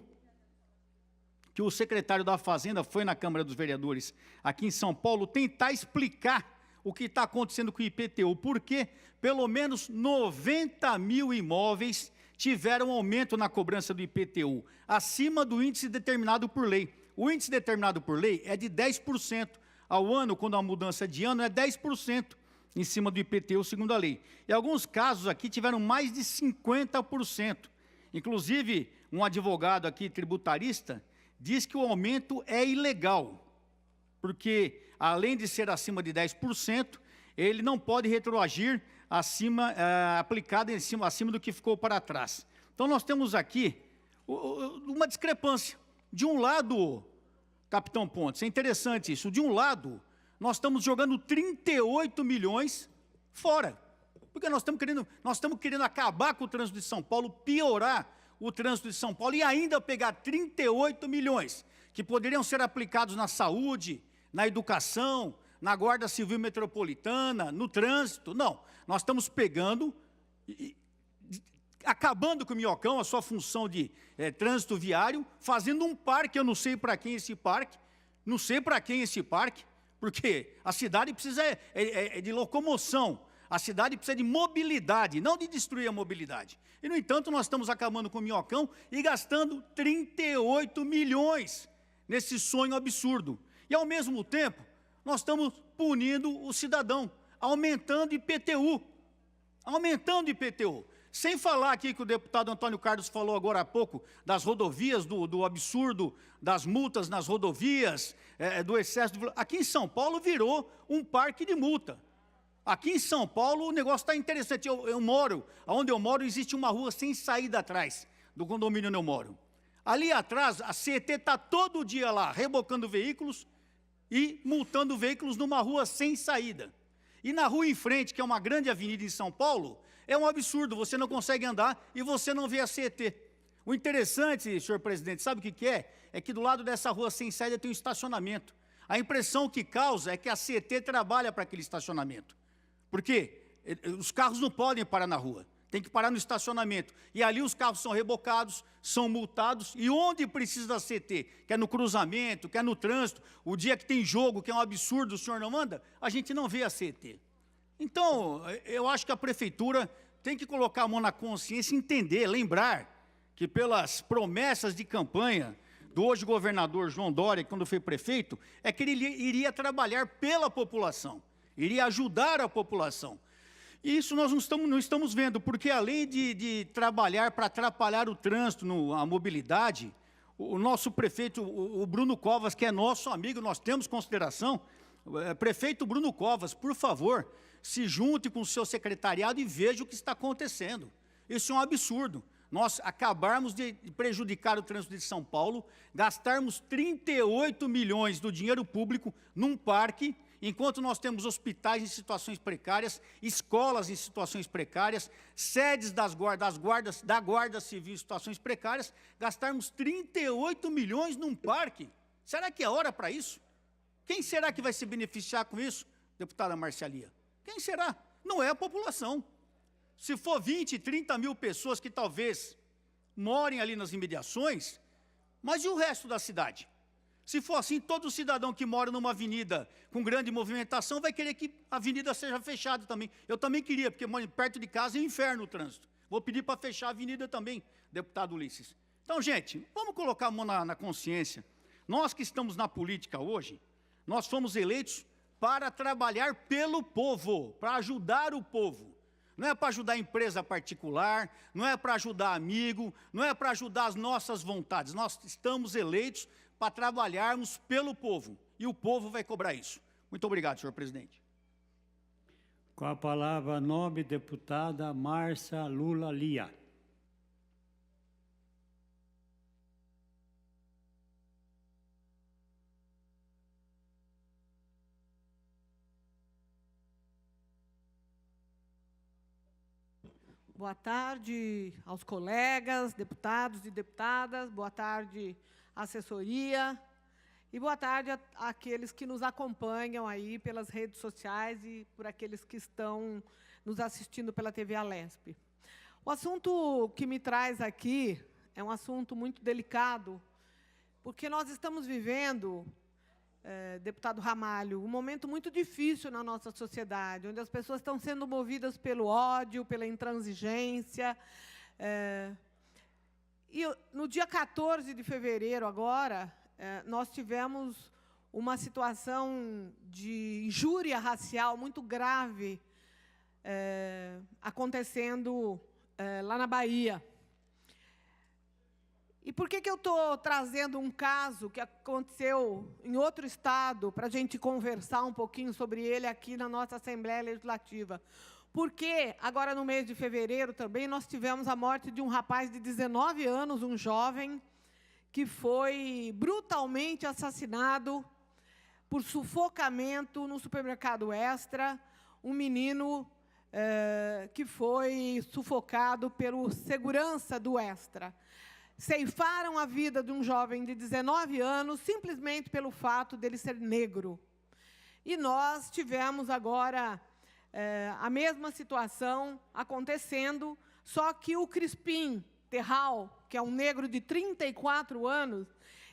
que o secretário da Fazenda foi na Câmara dos Vereadores aqui em São Paulo tentar explicar o que está acontecendo com o IPTU, porque pelo menos 90 mil imóveis tiveram aumento na cobrança do IPTU, acima do índice determinado por lei. O índice determinado por lei é de 10%. Ao ano, quando a mudança de ano, é 10% em cima do IPTU, segundo a lei. E alguns casos aqui tiveram mais de 50%. Inclusive, um advogado aqui, tributarista, diz que o aumento é ilegal, porque, além de ser acima de 10%, ele não pode retroagir aplicado acima do que ficou para trás. Então, nós temos aqui uma discrepância. De um lado, capitão Pontes, é interessante isso, de um lado, nós estamos jogando 38 milhões fora, porque nós estamos querendo acabar com o trânsito de São Paulo, piorar o trânsito de São Paulo e ainda pegar 38 milhões, que poderiam ser aplicados na saúde, na educação, na Guarda Civil Metropolitana, no trânsito. Não, nós estamos pegando, acabando com o Minhocão, a sua função de trânsito viário, fazendo um parque, eu não sei para quem esse parque, porque a cidade precisa de locomoção, a cidade precisa de mobilidade, não de destruir a mobilidade. E, no entanto, nós estamos acabando com o Minhocão e gastando 38 milhões nesse sonho absurdo. E, ao mesmo tempo, nós estamos punindo o cidadão, aumentando IPTU. Sem falar aqui que o deputado Antônio Carlos falou agora há pouco das rodovias, do absurdo das multas nas rodovias, do excesso de... Aqui em São Paulo virou um parque de multa. Aqui em São Paulo o negócio está interessante. Onde eu moro existe uma rua sem saída atrás do condomínio onde eu moro. Ali atrás, a CET está todo dia lá, rebocando veículos e multando veículos numa rua sem saída. E na rua em frente, que é uma grande avenida em São Paulo, é um absurdo, você não consegue andar e você não vê a CET. O interessante, senhor presidente, sabe o que é? É que do lado dessa rua sem saída tem um estacionamento. A impressão que causa é que a CET trabalha para aquele estacionamento. Por quê? Os carros não podem parar na rua, tem que parar no estacionamento. E ali os carros são rebocados, são multados, e onde precisa da CET, que é no cruzamento, que é no trânsito, o dia que tem jogo, que é um absurdo, o senhor não manda, a gente não vê a CET. Então, eu acho que a prefeitura tem que colocar a mão na consciência e entender, lembrar que pelas promessas de campanha do hoje governador João Dória, quando foi prefeito, é que ele iria trabalhar pela população, iria ajudar a população. E isso nós não estamos vendo, porque além de trabalhar para atrapalhar o trânsito, a mobilidade, o nosso prefeito, o Bruno Covas, que é nosso amigo, nós temos consideração, prefeito Bruno Covas, por favor, se junte com o seu secretariado e veja o que está acontecendo. Isso é um absurdo. Nós acabarmos de prejudicar o trânsito de São Paulo, gastarmos 38 milhões do dinheiro público num parque, enquanto nós temos hospitais em situações precárias, escolas em situações precárias, sedes da Guarda Civil em situações precárias, gastarmos 38 milhões num parque. Será que é hora para isso? Quem será que vai se beneficiar com isso, deputada Marcialia? Quem será? Não é a população. Se for 20, 30 mil pessoas que talvez morem ali nas imediações, mas e o resto da cidade? Se for assim, todo cidadão que mora numa avenida com grande movimentação vai querer que a avenida seja fechada também. Eu também queria, porque perto de casa é um inferno o trânsito. Vou pedir para fechar a avenida também, deputado Ulisses. Então, gente, vamos colocar a mão na consciência. Nós que estamos na política hoje, nós fomos eleitos para trabalhar pelo povo, para ajudar o povo. Não é para ajudar a empresa particular, não é para ajudar amigo, não é para ajudar as nossas vontades. Nós estamos eleitos para trabalharmos pelo povo, e o povo vai cobrar isso. Muito obrigado, senhor presidente. Com a palavra, nobre deputada Márcia Lula Lia. Boa tarde aos colegas, deputados e deputadas, boa tarde, assessoria, e boa tarde àqueles que nos acompanham aí pelas redes sociais e por aqueles que estão nos assistindo pela TV Alesp. O assunto que me traz aqui é um assunto muito delicado, porque nós estamos vivendo, deputado Ramalho, um momento muito difícil na nossa sociedade, onde as pessoas estão sendo movidas pelo ódio, pela intransigência. E no dia 14 de fevereiro, agora, nós tivemos uma situação de injúria racial muito grave acontecendo lá na Bahia. E por que eu estou trazendo um caso que aconteceu em outro estado, para a gente conversar um pouquinho sobre ele aqui na nossa Assembleia Legislativa? Porque, agora no mês de fevereiro também, nós tivemos a morte de um rapaz de 19 anos, um jovem, que foi brutalmente assassinado por sufocamento no supermercado Extra, um menino que foi sufocado pelo segurança do Extra. Ceifaram a vida de um jovem de 19 anos, simplesmente pelo fato dele ser negro. E nós tivemos agora a mesma situação acontecendo, só que o Crispim Terral, que é um negro de 34 anos,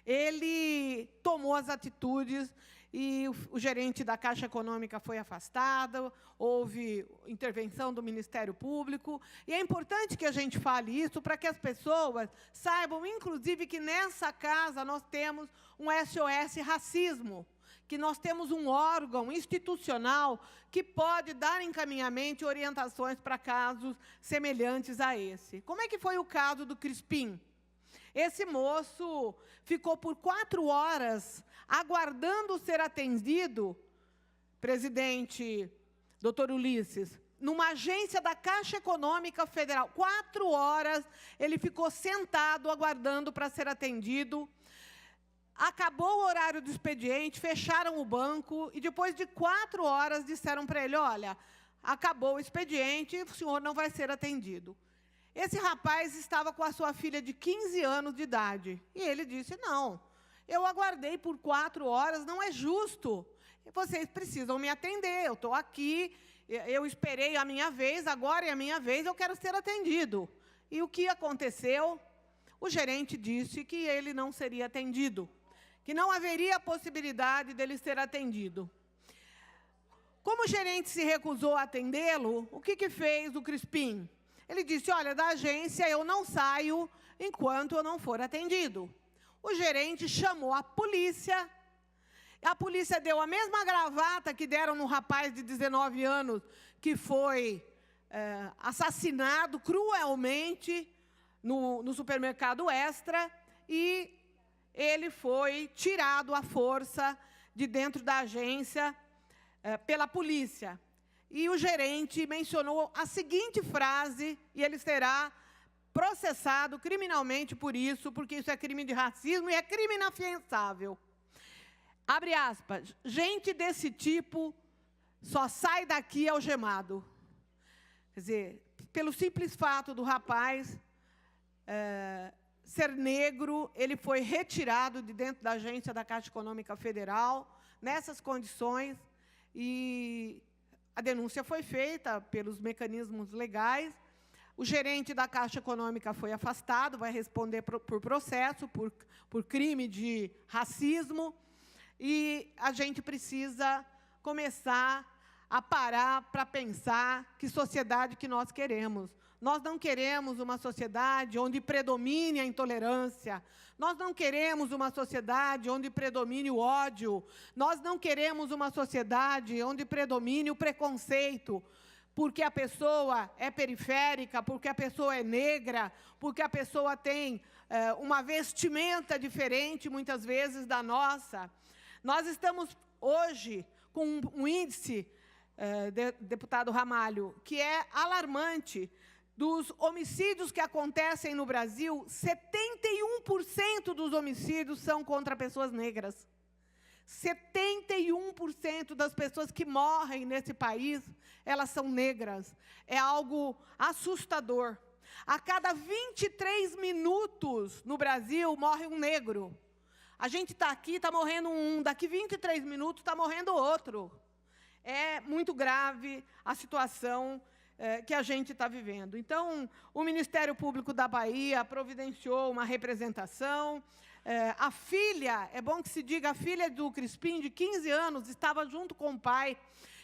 ele tomou as atitudes e o gerente da Caixa Econômica foi afastado, houve intervenção do Ministério Público, e é importante que a gente fale isso para que as pessoas saibam, inclusive, que nessa casa nós temos um SOS Racismo, que nós temos um órgão institucional que pode dar encaminhamento e orientações para casos semelhantes a esse. Como é que foi o caso do Crispim? Esse moço ficou por 4 horas aguardando ser atendido, presidente, doutor Ulisses, numa agência da Caixa Econômica Federal. 4 horas ele ficou sentado, aguardando para ser atendido. Acabou o horário do expediente, fecharam o banco, e depois de 4 horas disseram para ele, olha, acabou o expediente, o senhor não vai ser atendido. Esse rapaz estava com a sua filha de 15 anos de idade. E ele disse, não, eu aguardei por 4 horas, não é justo. Vocês precisam me atender, eu estou aqui, eu esperei a minha vez, agora é a minha vez, eu quero ser atendido. E o que aconteceu? O gerente disse que ele não seria atendido, que não haveria possibilidade dele ser atendido. Como o gerente se recusou a atendê-lo, o que fez o Crispim? Ele disse, olha, da agência eu não saio enquanto eu não for atendido. O gerente chamou a polícia deu a mesma gravata que deram no rapaz de 19 anos que foi assassinado cruelmente no supermercado Extra, e ele foi tirado à força de dentro da agência pela polícia. E o gerente mencionou a seguinte frase, e ele será processado criminalmente por isso, porque isso é crime de racismo e é crime inafiançável. Abre aspas, gente desse tipo só sai daqui algemado. Quer dizer, pelo simples fato do rapaz ser negro, ele foi retirado de dentro da agência da Caixa Econômica Federal, nessas condições, e a denúncia foi feita pelos mecanismos legais. O gerente da Caixa Econômica foi afastado, vai responder por processo, por crime de racismo, e a gente precisa começar a parar para pensar que sociedade que nós queremos. Nós não queremos uma sociedade onde predomine a intolerância. Nós não queremos uma sociedade onde predomine o ódio. Nós não queremos uma sociedade onde predomine o preconceito, porque a pessoa é periférica, porque a pessoa é negra, porque a pessoa tem uma vestimenta diferente, muitas vezes, da nossa. Nós estamos, hoje, com um índice, deputado Ramalho, que é alarmante. Dos homicídios que acontecem no Brasil, 71% dos homicídios são contra pessoas negras. 71% das pessoas que morrem nesse país, elas são negras. É algo assustador. A cada 23 minutos no Brasil, morre um negro. A gente está aqui, está morrendo um, daqui 23 minutos está morrendo outro. É muito grave a situação que a gente está vivendo. Então, o Ministério Público da Bahia providenciou uma representação. A filha, é bom que se diga, a filha do Crispim, de 15 anos, estava junto com o pai.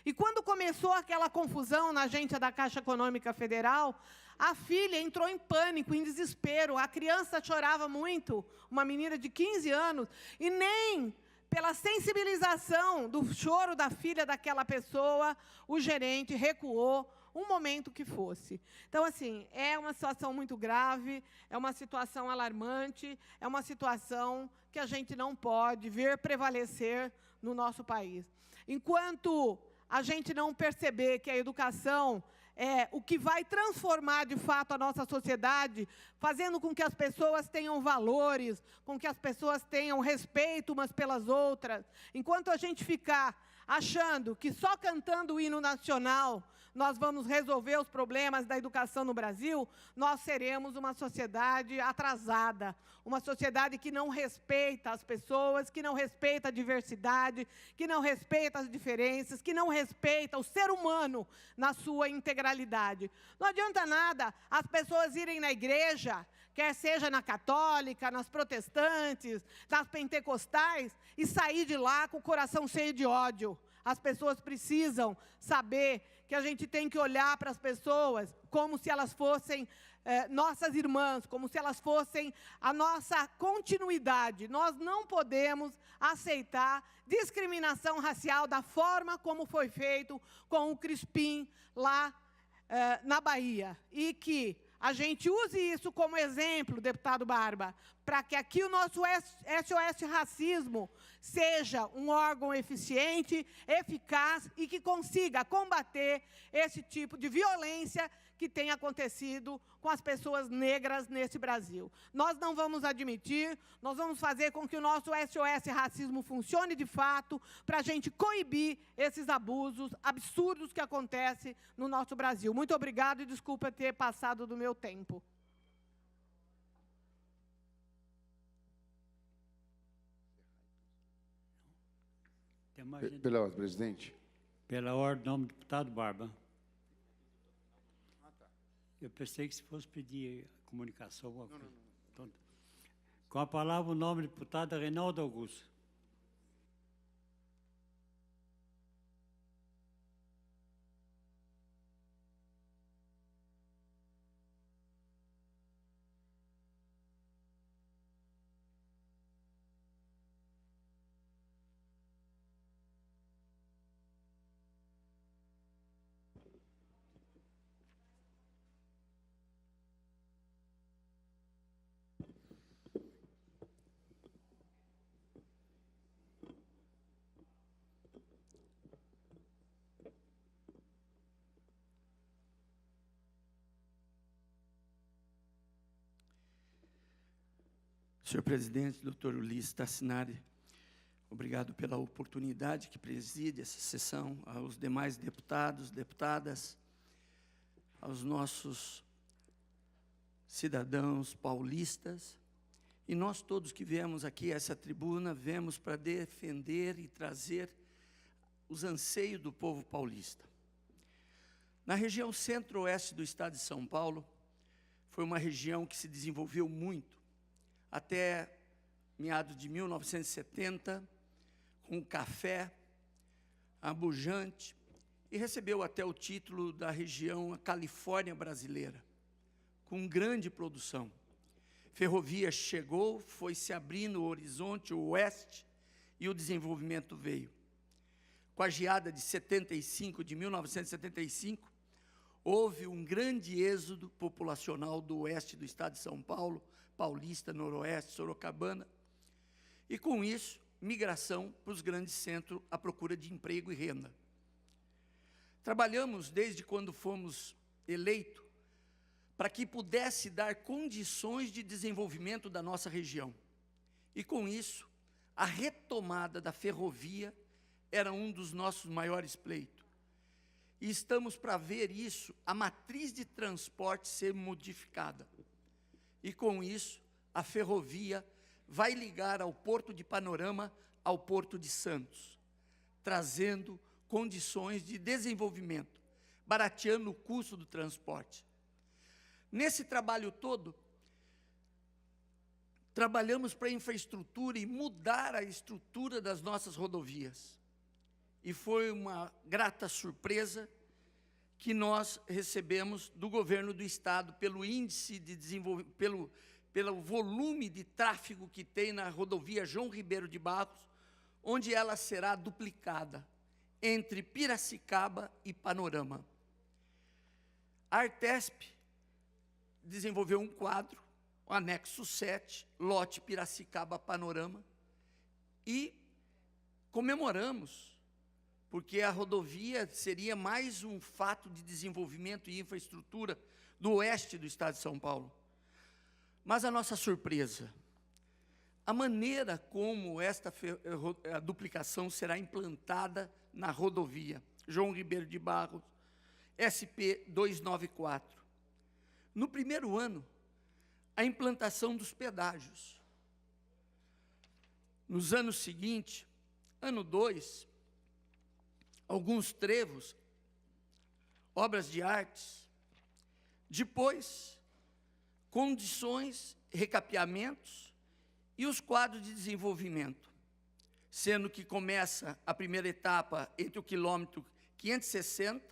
E quando começou aquela confusão na agência da Caixa Econômica Federal, a filha entrou em pânico, em desespero. A criança chorava muito, uma menina de 15 anos, e nem pela sensibilização do choro da filha daquela pessoa, o gerente recuou um momento que fosse. Então, assim, é uma situação muito grave, é uma situação alarmante, é uma situação que a gente não pode ver prevalecer no nosso país. Enquanto a gente não perceber que a educação é o que vai transformar, de fato, a nossa sociedade, fazendo com que as pessoas tenham valores, com que as pessoas tenham respeito umas pelas outras, enquanto a gente ficar achando que só cantando o hino nacional nós vamos resolver os problemas da educação no Brasil, nós seremos uma sociedade atrasada, uma sociedade que não respeita as pessoas, que não respeita a diversidade, que não respeita as diferenças, que não respeita o ser humano na sua integralidade. Não adianta nada as pessoas irem na igreja, quer seja na católica, nas protestantes, nas pentecostais, e sair de lá com o coração cheio de ódio. As pessoas precisam saber que a gente tem que olhar para as pessoas como se elas fossem nossas irmãs, como se elas fossem a nossa continuidade. Nós não podemos aceitar discriminação racial da forma como foi feito com o Crispim lá na Bahia. E que a gente use isso como exemplo, deputado Barba, para que aqui o nosso SOS Racismo seja um órgão eficiente, eficaz e que consiga combater esse tipo de violência que tem acontecido com as pessoas negras nesse Brasil. Nós não vamos admitir, nós vamos fazer com que o nosso SOS Racismo funcione de fato, para a gente coibir esses abusos absurdos que acontecem no nosso Brasil. Muito obrigado e desculpa ter passado do meu tempo. Pela ordem, presidente. Pela ordem, nome do deputado Barba. Eu pensei que se fosse pedir comunicação, alguma coisa. Então, com a palavra, o nome do deputado Reinaldo Augusto. Senhor presidente, doutor Ulisses Tassinari, obrigado pela oportunidade que preside essa sessão, aos demais deputados, deputadas, aos nossos cidadãos paulistas, e nós todos que viemos aqui a essa tribuna, viemos para defender e trazer os anseios do povo paulista. Na região centro-oeste do estado de São Paulo, foi uma região que se desenvolveu muito, até meados de 1970, com o café, a bujante, e recebeu até o título da região Califórnia brasileira, com grande produção. Ferrovia chegou, foi se abrindo o horizonte oeste, e o desenvolvimento veio. Com a geada de 1975, houve um grande êxodo populacional do oeste do estado de São Paulo, Paulista, Noroeste, Sorocabana, e com isso, migração para os grandes centros à procura de emprego e renda. Trabalhamos desde quando fomos eleitos para que pudesse dar condições de desenvolvimento da nossa região. E com isso, a retomada da ferrovia era um dos nossos maiores pleitos. E estamos para ver isso, a matriz de transporte ser modificada. E com isso, a ferrovia vai ligar ao Porto de Panorama ao Porto de Santos, trazendo condições de desenvolvimento, barateando o custo do transporte. Nesse trabalho todo, trabalhamos para a infraestrutura e mudar a estrutura das nossas rodovias. E foi uma grata surpresa que nós recebemos do governo do estado pelo índice de desenvolvimento, pelo volume de tráfego que tem na rodovia João Ribeiro de Barros, onde ela será duplicada entre Piracicaba e Panorama. A Artesp desenvolveu um quadro, o anexo 7, lote Piracicaba-Panorama, e comemoramos, porque a rodovia seria mais um fato de desenvolvimento e infraestrutura do oeste do estado de São Paulo. Mas a nossa surpresa, a maneira como a duplicação será implantada na rodovia João Ribeiro de Barros, SP 294. No primeiro ano, a implantação dos pedágios. Nos anos seguintes, ano 2, alguns trevos, obras de artes. Depois, condições, recapeamentos e os quadros de desenvolvimento, sendo que começa a primeira etapa entre o quilômetro 560,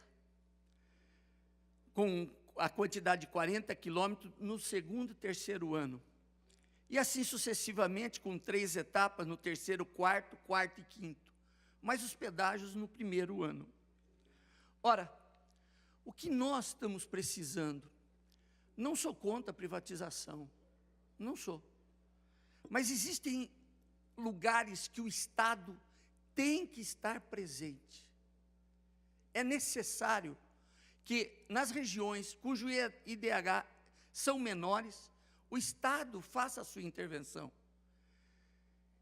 com a quantidade de 40 quilômetros no segundo e terceiro ano. E assim sucessivamente, com 3 etapas no terceiro, quarto e quinto. Mas os pedágios no primeiro ano. Ora, o que nós estamos precisando? Não sou contra a privatização, não sou. Mas existem lugares que o Estado tem que estar presente. É necessário que nas regiões cujo IDH são menores, o Estado faça a sua intervenção.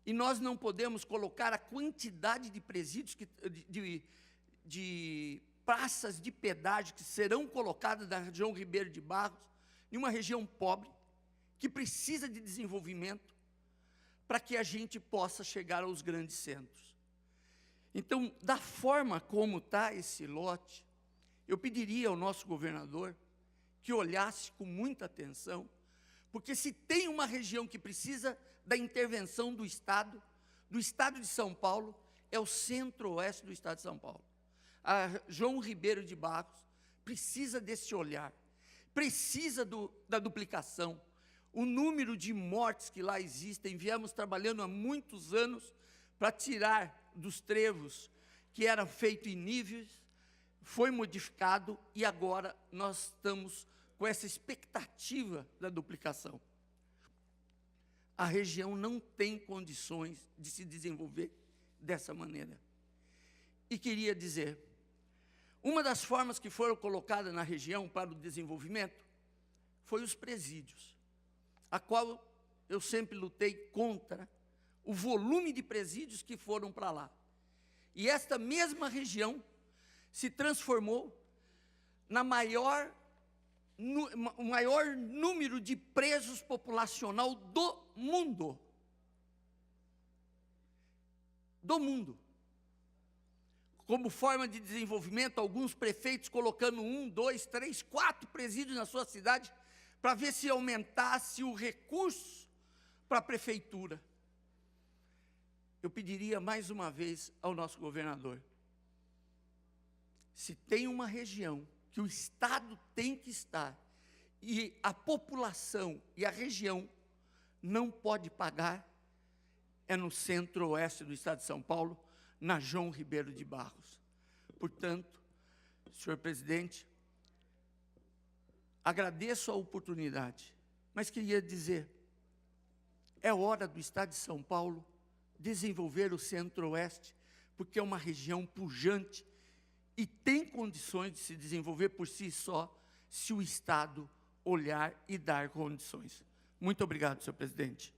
E nós não podemos colocar a quantidade de presídios, de praças de pedágio que serão colocadas na região Ribeiro de Barros, em uma região pobre, que precisa de desenvolvimento, para que a gente possa chegar aos grandes centros. Então, da forma como está esse lote, eu pediria ao nosso governador que olhasse com muita atenção, porque se tem uma região que precisa da intervenção do Estado de São Paulo, é o centro-oeste do Estado de São Paulo. A João Ribeiro de Barros precisa desse olhar, precisa da duplicação. O número de mortes que lá existem, viemos trabalhando há muitos anos para tirar dos trevos que eram feitos em níveis, foi modificado e agora nós estamos com essa expectativa da duplicação. A região não tem condições de se desenvolver dessa maneira. E queria dizer, uma das formas que foram colocadas na região para o desenvolvimento foi os presídios, a qual eu sempre lutei contra o volume de presídios que foram para lá. E esta mesma região se transformou na maior número de presos populacional do mundo. Do mundo. Como forma de desenvolvimento, alguns prefeitos colocando 1, 2, 3, 4 presídios na sua cidade, para ver se aumentasse o recurso para a prefeitura. Eu pediria mais uma vez ao nosso governador, se tem uma região que o Estado tem que estar, e a população e a região não pode pagar, é no centro-oeste do Estado de São Paulo, na João Ribeiro de Barros. Portanto, senhor presidente, agradeço a oportunidade, mas queria dizer, é hora do Estado de São Paulo desenvolver o centro-oeste, porque é uma região pujante e tem condições de se desenvolver por si só, se o Estado olhar e dar condições. Muito obrigado, senhor presidente.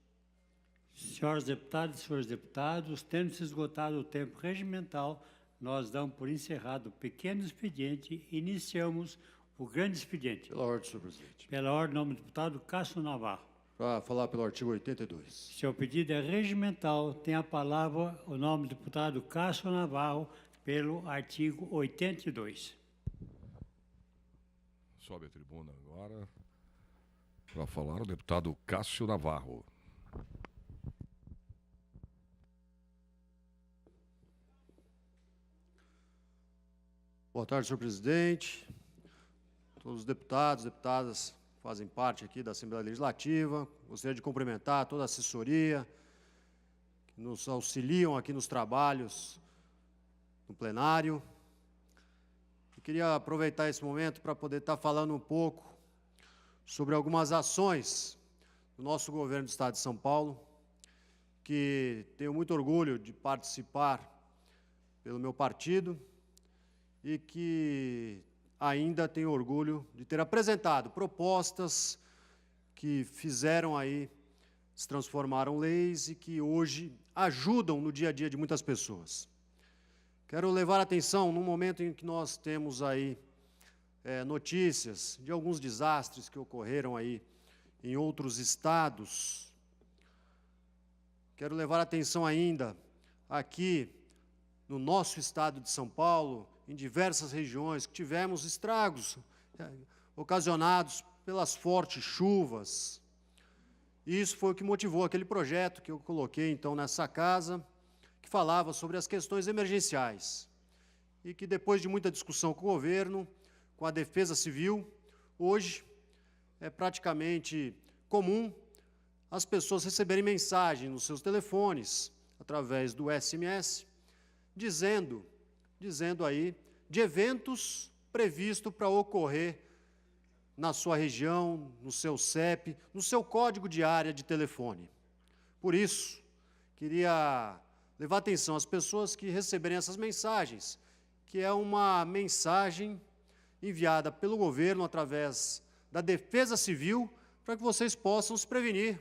Senhoras deputadas e senhores deputados, tendo se esgotado o tempo regimental, nós damos por encerrado o pequeno expediente e iniciamos o grande expediente. Pela ordem, senhor presidente. Pela ordem, nome do deputado Cássio Navarro. Para falar pelo artigo 82. Seu pedido é regimental. Tem a palavra o nome do deputado Cássio Navarro, pelo artigo 82. Sobe a tribuna agora para falar o deputado Cássio Navarro. Boa tarde, senhor presidente. Todos os deputados, deputadas que fazem parte aqui da Assembleia Legislativa. Gostaria de cumprimentar toda a assessoria que nos auxiliam aqui nos trabalhos no plenário. Eu queria aproveitar esse momento para poder estar falando um pouco sobre algumas ações do nosso governo do Estado de São Paulo, que tenho muito orgulho de participar pelo meu partido e que ainda tenho orgulho de ter apresentado propostas que fizeram aí, se transformaram leis e que hoje ajudam no dia a dia de muitas pessoas. Quero levar a atenção num momento em que nós temos aí notícias de alguns desastres que ocorreram aí em outros estados. Quero levar a atenção ainda aqui no nosso estado de São Paulo, em diversas regiões, que tivemos estragos ocasionados pelas fortes chuvas. Isso foi o que motivou aquele projeto que eu coloquei, então, nessa casa, que falava sobre as questões emergenciais. E que, depois de muita discussão com o governo, com a Defesa Civil, hoje é praticamente comum as pessoas receberem mensagem nos seus telefones, através do SMS, dizendo aí de eventos previstos para ocorrer na sua região, no seu CEP, no seu código de área de telefone. Por isso, queria levar atenção às pessoas que receberem essas mensagens, que é uma mensagem enviada pelo governo através da Defesa Civil, para que vocês possam se prevenir,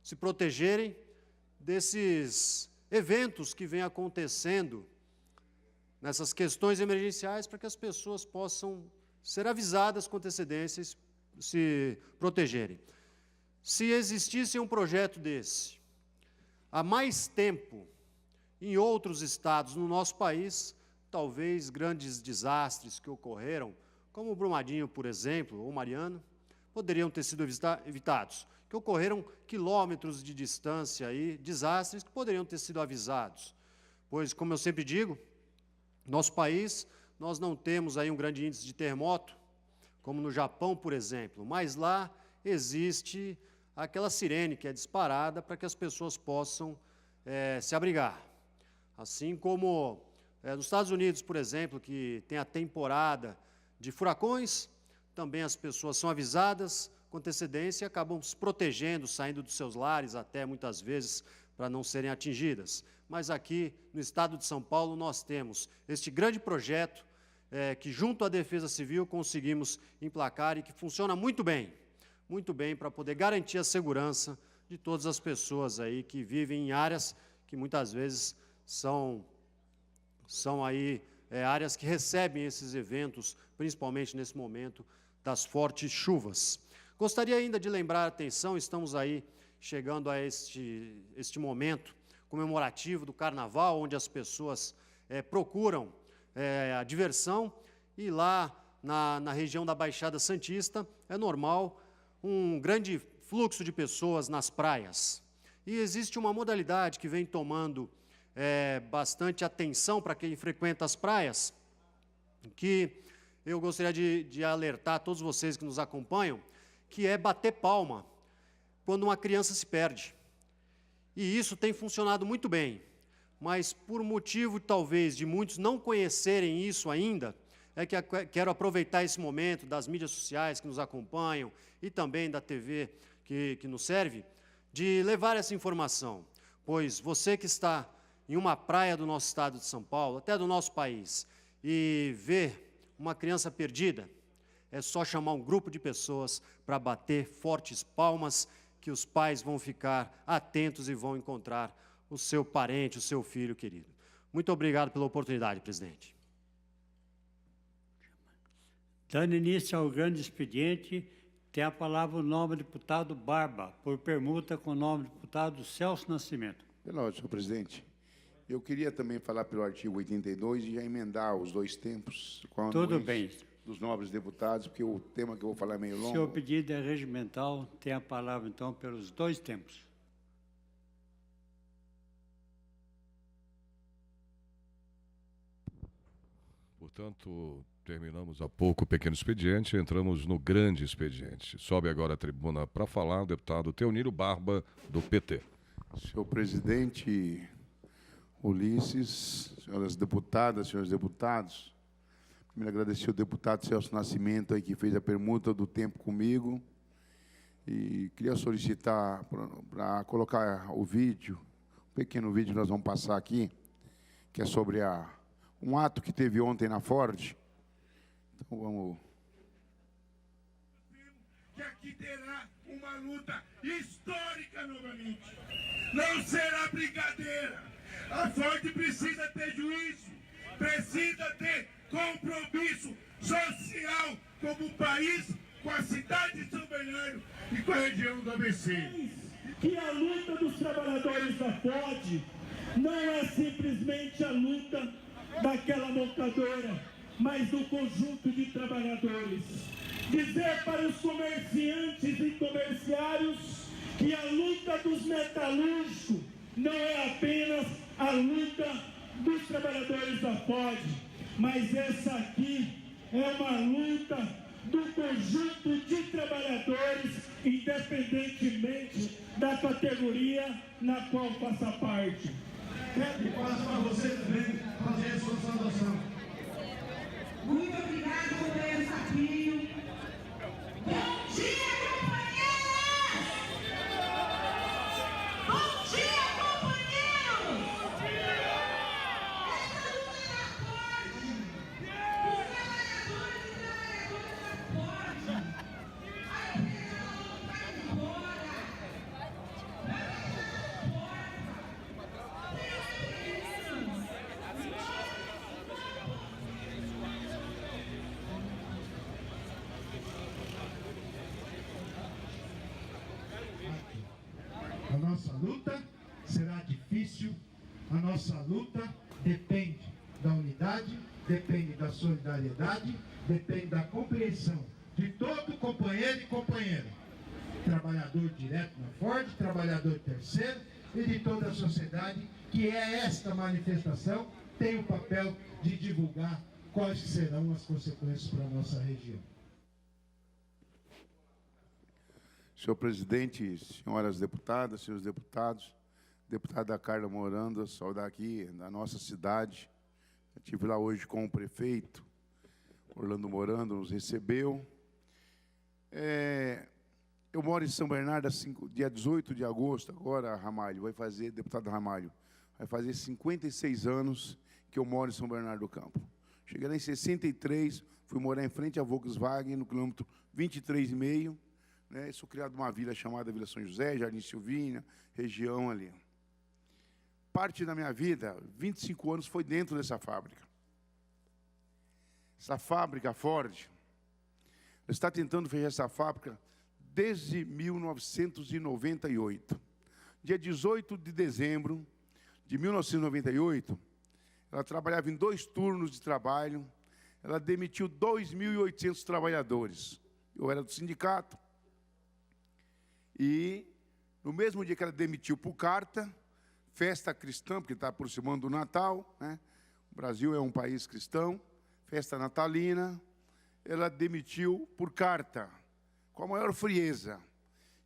se protegerem desses eventos que vêm acontecendo, nessas questões emergenciais, para que as pessoas possam ser avisadas com antecedência e se protegerem. Se existisse um projeto desse há mais tempo em outros estados no nosso país, talvez grandes desastres que ocorreram, como o Brumadinho, por exemplo, ou Mariana, poderiam ter sido evitados, que ocorreram quilômetros de distância aí, desastres que poderiam ter sido avisados. Pois, como eu sempre digo, nosso país, nós não temos aí um grande índice de terremoto, como no Japão, por exemplo, mas lá existe aquela sirene que é disparada para que as pessoas possam se abrigar. Assim como nos Estados Unidos, por exemplo, que tem a temporada de furacões, também as pessoas são avisadas com antecedência e acabam se protegendo, saindo dos seus lares até muitas vezes para não serem atingidas. Mas aqui no estado de São Paulo nós temos este grande projeto que junto à Defesa Civil conseguimos emplacar e que funciona muito bem para poder garantir a segurança de todas as pessoas aí que vivem em áreas que muitas vezes são aí áreas que recebem esses eventos, principalmente nesse momento das fortes chuvas. Gostaria ainda de lembrar a atenção, estamos aí chegando a este momento comemorativo do Carnaval, onde as pessoas procuram a diversão, e lá na região da Baixada Santista é normal um grande fluxo de pessoas nas praias. E existe uma modalidade que vem tomando bastante atenção para quem frequenta as praias, que eu gostaria de alertar todos vocês que nos acompanham, que é bater palma quando uma criança se perde. E isso tem funcionado muito bem, mas por motivo, talvez, de muitos não conhecerem isso ainda, é que quero aproveitar esse momento das mídias sociais que nos acompanham e também da TV que nos serve, de levar essa informação, pois você que está em uma praia do nosso estado de São Paulo, até do nosso país, e ver uma criança perdida, é só chamar um grupo de pessoas para bater fortes palmas, que os pais vão ficar atentos e vão encontrar o seu parente, o seu filho querido. Muito obrigado pela oportunidade, presidente. Dando início ao grande expediente, tem a palavra o nobre deputado Barba, por permuta com o nobre deputado Celso Nascimento. Pela ordem, senhor presidente. Eu queria também falar pelo artigo 82 e já emendar os dois tempos. Tudo bem. Dos nobres deputados, porque o tema que eu vou falar é meio longo. Seu pedido é regimental, tem a palavra, então, pelos dois tempos. Portanto, terminamos há pouco o pequeno expediente, entramos no grande expediente. Sobe agora a tribuna para falar o deputado Teonírio Barba, do PT. Senhor presidente Ulisses, senhoras deputadas, senhores deputados, primeiro agradecer ao deputado Celso Nascimento, aí, que fez a permuta do tempo comigo, e queria solicitar para colocar o vídeo, um pequeno vídeo que nós vamos passar aqui, que é sobre um ato que teve ontem na Ford. Então, vamos... Que aqui terá uma luta histórica novamente. Não será brincadeira. A Ford precisa ter juízo, precisa ter compromisso social como o país, com a cidade de São Bernardo e com a região do ABC. Que a luta dos trabalhadores da Ford não é simplesmente a luta daquela montadora, mas do conjunto de trabalhadores. Dizer para os comerciantes e comerciários que a luta dos metalúrgicos não é apenas a luta dos trabalhadores da Ford, mas essa aqui é uma luta do conjunto de trabalhadores, independentemente da categoria na qual faça parte. E passo para você também fazer a sua saudação. Muito obrigado, companheiro Sapinho. luta será difícil, a nossa luta depende da unidade, depende da solidariedade, depende da compreensão de todo companheiro e companheira, trabalhador direto na Ford, trabalhador terceiro e de toda a sociedade, que é esta manifestação, tem o papel de divulgar quais serão as consequências para a nossa região. Senhor presidente, senhoras deputadas, senhores deputados, deputada Carla Moranda, saudar aqui da nossa cidade. Eu estive lá hoje com o prefeito, Orlando Moranda, nos recebeu. Eu moro em São Bernardo, dia 18 de agosto, agora, Ramalho, deputado Ramalho, vai fazer 56 anos que eu moro em São Bernardo do Campo. Cheguei lá em 63, fui morar em frente à Volkswagen, no quilômetro 23,5, né? Sou criado numa vila chamada Vila São José, Jardim Silvina, região ali. Parte da minha vida, 25 anos, foi dentro dessa fábrica. Essa fábrica, Ford, está tentando fechar essa fábrica desde 1998. Dia 18 de dezembro de 1998, ela trabalhava em 2 turnos de trabalho, ela demitiu 2.800 trabalhadores. Eu era do sindicato. E, no mesmo dia que ela demitiu por carta, festa cristã, porque está aproximando do Natal, né? O Brasil é um país cristão, festa natalina, ela demitiu por carta, com a maior frieza,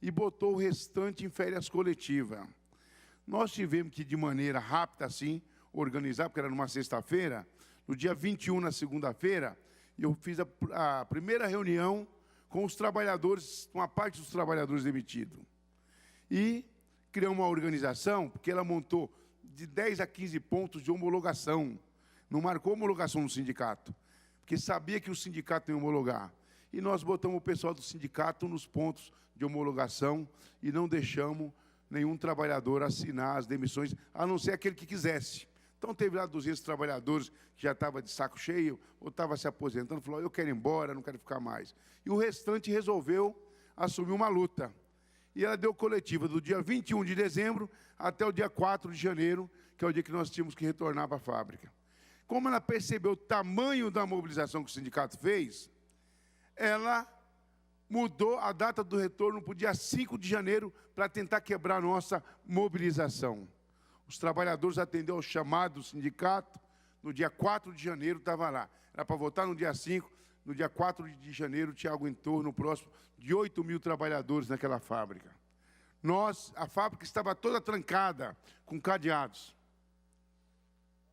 e botou o restante em férias coletivas. Nós tivemos que, de maneira rápida, assim, organizar, porque era numa sexta-feira, no dia 21, na segunda-feira, eu fiz a primeira reunião com os trabalhadores, uma parte dos trabalhadores demitidos. E criou uma organização, porque ela montou de 10 a 15 pontos de homologação. Não marcou homologação no sindicato, porque sabia que o sindicato ia homologar. E nós botamos o pessoal do sindicato nos pontos de homologação e não deixamos nenhum trabalhador assinar as demissões, a não ser aquele que quisesse. Então, teve lá 200 trabalhadores que já estavam de saco cheio, ou estavam se aposentando, falou, eu quero ir embora, não quero ficar mais. E o restante resolveu assumir uma luta. E ela deu coletiva do dia 21 de dezembro até o dia 4 de janeiro, que é o dia que nós tínhamos que retornar para a fábrica. Como ela percebeu o tamanho da mobilização que o sindicato fez, ela mudou a data do retorno para o dia 5 de janeiro para tentar quebrar a nossa mobilização. Os trabalhadores atenderam ao chamado do sindicato, no dia 4 de janeiro estava lá. Era para votar no dia 5, no dia 4 de janeiro tinha algo em torno próximo de 8.000 trabalhadores naquela fábrica. A fábrica estava toda trancada, com cadeados.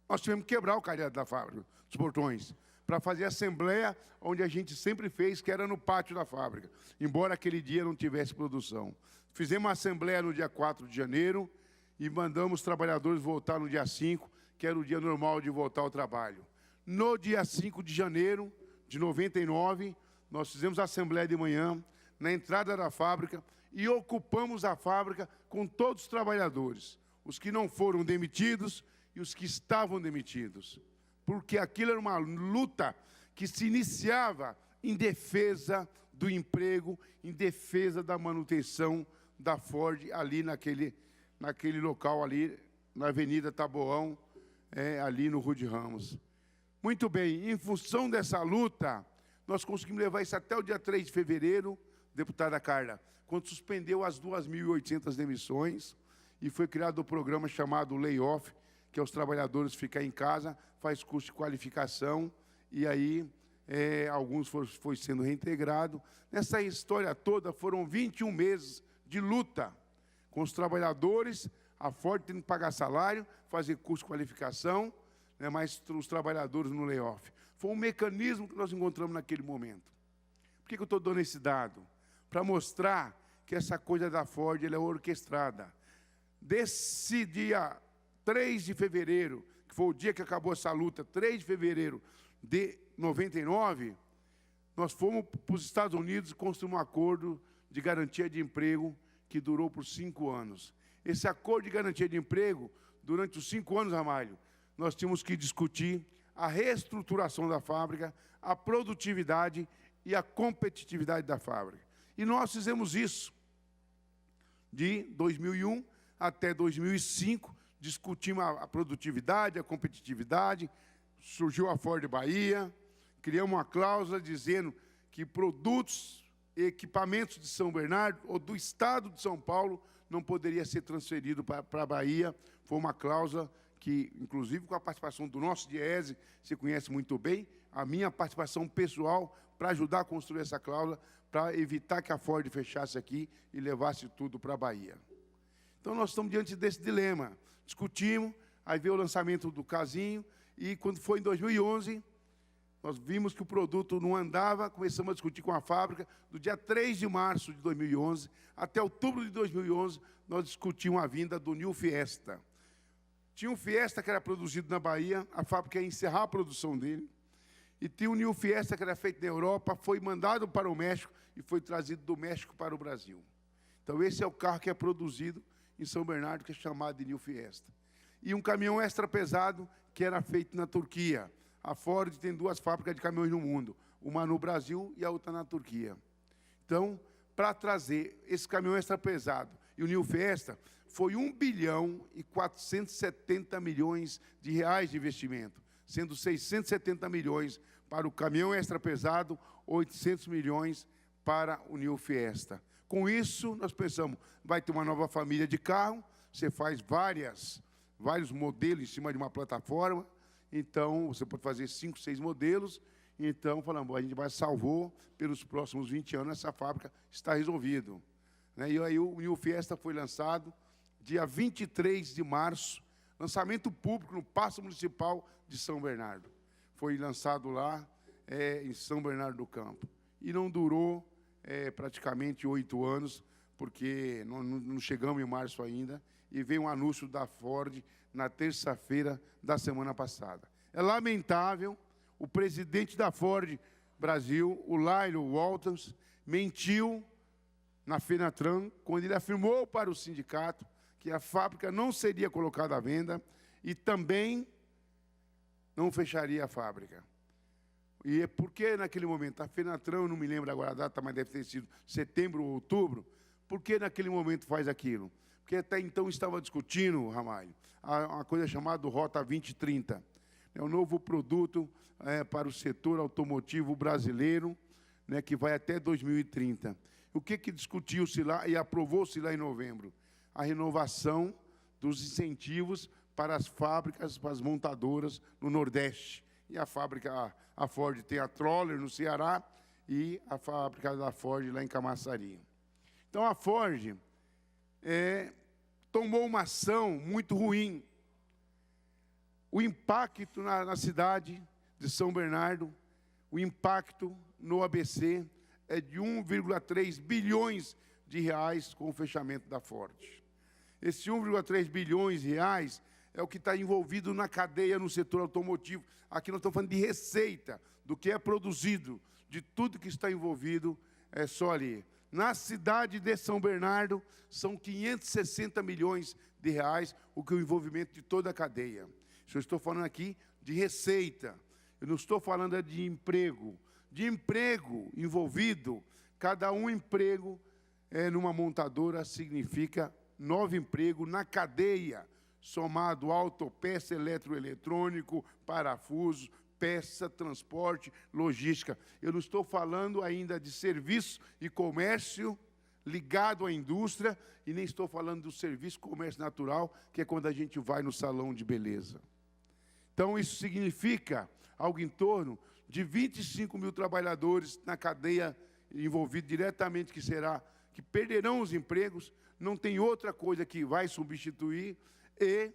Nós tivemos que quebrar o cadeado da fábrica, os portões, para fazer a assembleia onde a gente sempre fez, que era no pátio da fábrica, embora aquele dia não tivesse produção. Fizemos uma assembleia no dia 4 de janeiro e mandamos os trabalhadores voltar no dia 5, que era o dia normal de voltar ao trabalho. No dia 5 de janeiro de 99, nós fizemos a assembleia de manhã, na entrada da fábrica, e ocupamos a fábrica com todos os trabalhadores, os que não foram demitidos e os que estavam demitidos. Porque aquilo era uma luta que se iniciava em defesa do emprego, em defesa da manutenção da Ford ali naquele local ali, na Avenida Taboão, ali no Rude Ramos. Muito bem, em função dessa luta, nós conseguimos levar isso até o dia 3 de fevereiro, deputada Carla, quando suspendeu as 2.800 demissões e foi criado o programa chamado Layoff, que é os trabalhadores ficar em casa, faz curso de qualificação, e aí alguns foi sendo reintegrado. Nessa história toda, foram 21 meses de luta com os trabalhadores, a Ford tendo que pagar salário, fazer curso de qualificação, né, mas os trabalhadores no layoff. Foi um mecanismo que nós encontramos naquele momento. Por que eu estou dando esse dado? Para mostrar que essa coisa da Ford ela é orquestrada. Desse dia 3 de fevereiro, que foi o dia que acabou essa luta, 3 de fevereiro de 99, nós fomos para os Estados Unidos e construímos um acordo de garantia de emprego que durou por 5 anos. Esse acordo de garantia de emprego, durante os 5 anos, Ramalho, nós tínhamos que discutir a reestruturação da fábrica, a produtividade e a competitividade da fábrica. E nós fizemos isso de 2001 até 2005, discutimos a produtividade, a competitividade, surgiu a Ford Bahia, criamos uma cláusula dizendo que produtos e equipamentos de São Bernardo ou do Estado de São Paulo não poderia ser transferido para a Bahia. Foi uma cláusula que, inclusive com a participação do nosso Diese, você conhece muito bem, a minha participação pessoal para ajudar a construir essa cláusula, para evitar que a Ford fechasse aqui e levasse tudo para a Bahia. Então, nós estamos diante desse dilema. Discutimos, aí veio o lançamento do Casinho, e quando foi em 2011, nós vimos que o produto não andava, começamos a discutir com a fábrica. Do dia 3 de março de 2011 até outubro de 2011, nós discutimos a vinda do New Fiesta. Tinha um Fiesta que era produzido na Bahia, a fábrica ia encerrar a produção dele, e tinha um New Fiesta que era feito na Europa, foi mandado para o México e foi trazido do México para o Brasil. Então, esse é o carro que é produzido em São Bernardo, que é chamado de New Fiesta. E um caminhão extra pesado que era feito na Turquia. A Ford tem 2 fábricas de caminhões no mundo, uma no Brasil e a outra na Turquia. Então, para trazer esse caminhão extra pesado e o New Fiesta, foi 1 bilhão e 470 milhões de reais de investimento, sendo 670 milhões para o caminhão extra pesado, 800 milhões para o New Fiesta. Com isso, nós pensamos, vai ter uma nova família de carro, você faz vários modelos em cima de uma plataforma, então você pode fazer 5, 6 modelos, então falamos, a gente vai salvou pelos próximos 20 anos, essa fábrica está resolvido. E aí o New Fiesta foi lançado dia 23 de março, lançamento público no Paço Municipal de São Bernardo. Foi lançado lá em São Bernardo do Campo. E não durou praticamente 8 anos, porque não chegamos em março ainda, e veio um anúncio da Ford na terça-feira da semana passada. É lamentável, o presidente da Ford Brasil, o Lailo Walters, mentiu na Fenatran, quando ele afirmou para o sindicato que a fábrica não seria colocada à venda e também não fecharia a fábrica. E é porque naquele momento, a Fenatran, eu não me lembro agora a data, mas deve ter sido setembro ou outubro, por que naquele momento faz aquilo? Porque até então estava discutindo, Ramalho, uma coisa chamada Rota 2030. É um novo produto para o setor automotivo brasileiro, que vai até 2030. O que discutiu-se lá e aprovou-se lá em novembro? A renovação dos incentivos para as fábricas, para as montadoras no Nordeste. E a fábrica, a Ford tem a Troller no Ceará e a fábrica da Ford lá em Camaçari. Então, a Ford tomou uma ação muito ruim. O impacto na cidade de São Bernardo, o impacto no ABC é de 1,3 bilhões de reais com o fechamento da Ford. Esse 1,3 bilhões de reais é o que está envolvido na cadeia no setor automotivo. Aqui nós estamos falando de receita, do que é produzido, de tudo que está envolvido, é só ali. Na cidade de São Bernardo, são 560 milhões de reais o que é o envolvimento de toda a cadeia. Eu estou falando aqui de receita, eu não estou falando de emprego. De emprego envolvido, cada um emprego numa montadora significa 9 empregos na cadeia, somado autopeça, eletroeletrônico, parafuso, peça, transporte, logística. Eu não estou falando ainda de serviço e comércio ligado à indústria, e nem estou falando do serviço comércio natural, que é quando a gente vai no salão de beleza. Então, isso significa algo em torno de 25 mil trabalhadores na cadeia envolvidos diretamente, que perderão os empregos, não tem outra coisa que vai substituir, e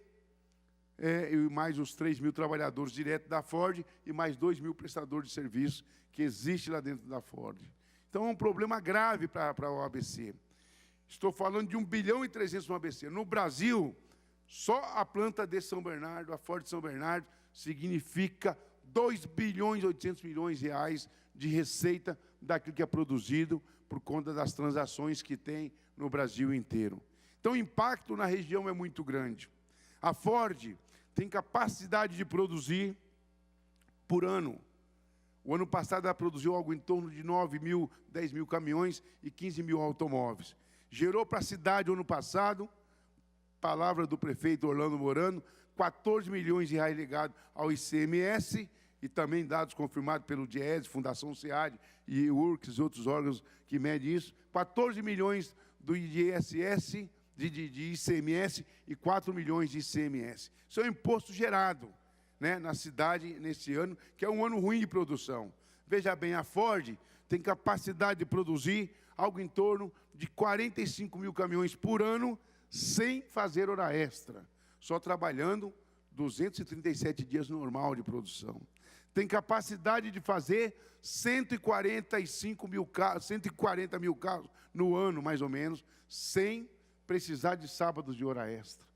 mais os 3 mil trabalhadores direto da Ford e mais 2 mil prestadores de serviço que existe lá dentro da Ford. Então, é um problema grave para o ABC. Estou falando de 1 bilhão e 300 no ABC. No Brasil, só a planta de São Bernardo, a Ford de São Bernardo, significa 2 bilhões e 800 milhões de reais de receita daquilo que é produzido por conta das transações que tem no Brasil inteiro. Então, o impacto na região é muito grande. A Ford tem capacidade de produzir por ano. O ano passado ela produziu algo em torno de 9 mil, 10 mil caminhões e 15 mil automóveis. Gerou para a cidade, ano passado, palavra do prefeito Orlando Morano, 14 milhões de reais ligados ao ICMS, e também dados confirmados pelo DIESE, Fundação SEAD e URCS e outros órgãos que medem isso, 14 milhões do ISS, de ICMS e 4 milhões de ICMS. Isso é um imposto gerado, né, na cidade nesse ano, que é um ano ruim de produção. Veja bem, a Ford tem capacidade de produzir algo em torno de 45 mil caminhões por ano, sem fazer hora extra, só trabalhando 237 dias normal de produção. Tem capacidade de fazer 140 mil carros no ano, mais ou menos, sem precisar de sábados de hora extra.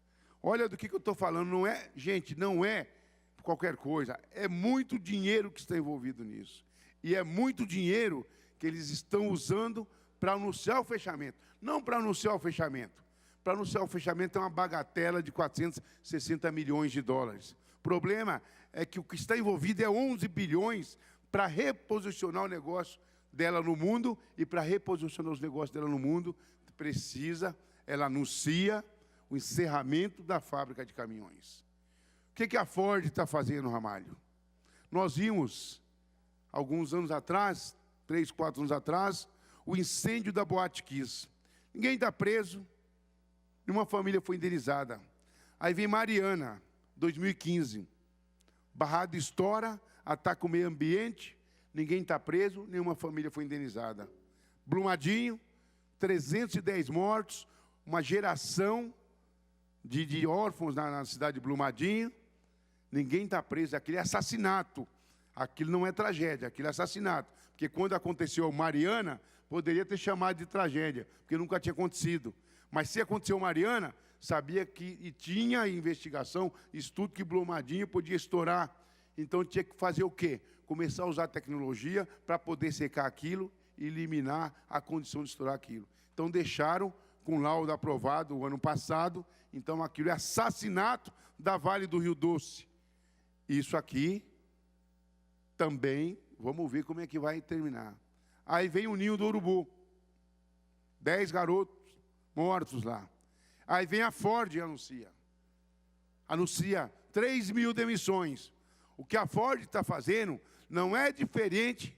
Olha do que eu estou falando, não é, gente, não é qualquer coisa, é muito dinheiro que está envolvido nisso. E é muito dinheiro que eles estão usando para anunciar o fechamento. Não para anunciar o fechamento. Para anunciar o fechamento é uma bagatela de 460 milhões de dólares. O problema é que o que está envolvido é 11 bilhões para reposicionar o negócio dela no mundo, e para reposicionar os negócios dela no mundo, ela anuncia o encerramento da fábrica de caminhões. O que a Ford está fazendo, Ramalho? Nós vimos, alguns anos atrás, 3, 4 anos atrás, o incêndio da Boate Kiss. Ninguém está preso, nenhuma família foi indenizada. Aí vem Mariana, 2015. Barrado estoura, ataca o meio ambiente, ninguém está preso, nenhuma família foi indenizada. Brumadinho, 310 mortos, uma geração de órfãos na cidade de Brumadinho, ninguém está preso, aquele é assassinato. Aquilo não é tragédia, aquilo é assassinato. Porque quando aconteceu Mariana, poderia ter chamado de tragédia, porque nunca tinha acontecido. Mas se aconteceu Mariana, sabia que e tinha investigação, estudo que Brumadinho podia estourar. Então tinha que fazer o quê? Começar a usar tecnologia para poder secar aquilo e eliminar a condição de estourar aquilo. Então deixaram com laudo aprovado o ano passado, então aquilo é assassinato da Vale do Rio Doce. Isso aqui também, vamos ver como é que vai terminar. Aí vem o Ninho do Urubu, 10 garotos mortos lá. Aí vem a Ford e anuncia 3 mil demissões. O que a Ford está fazendo não é diferente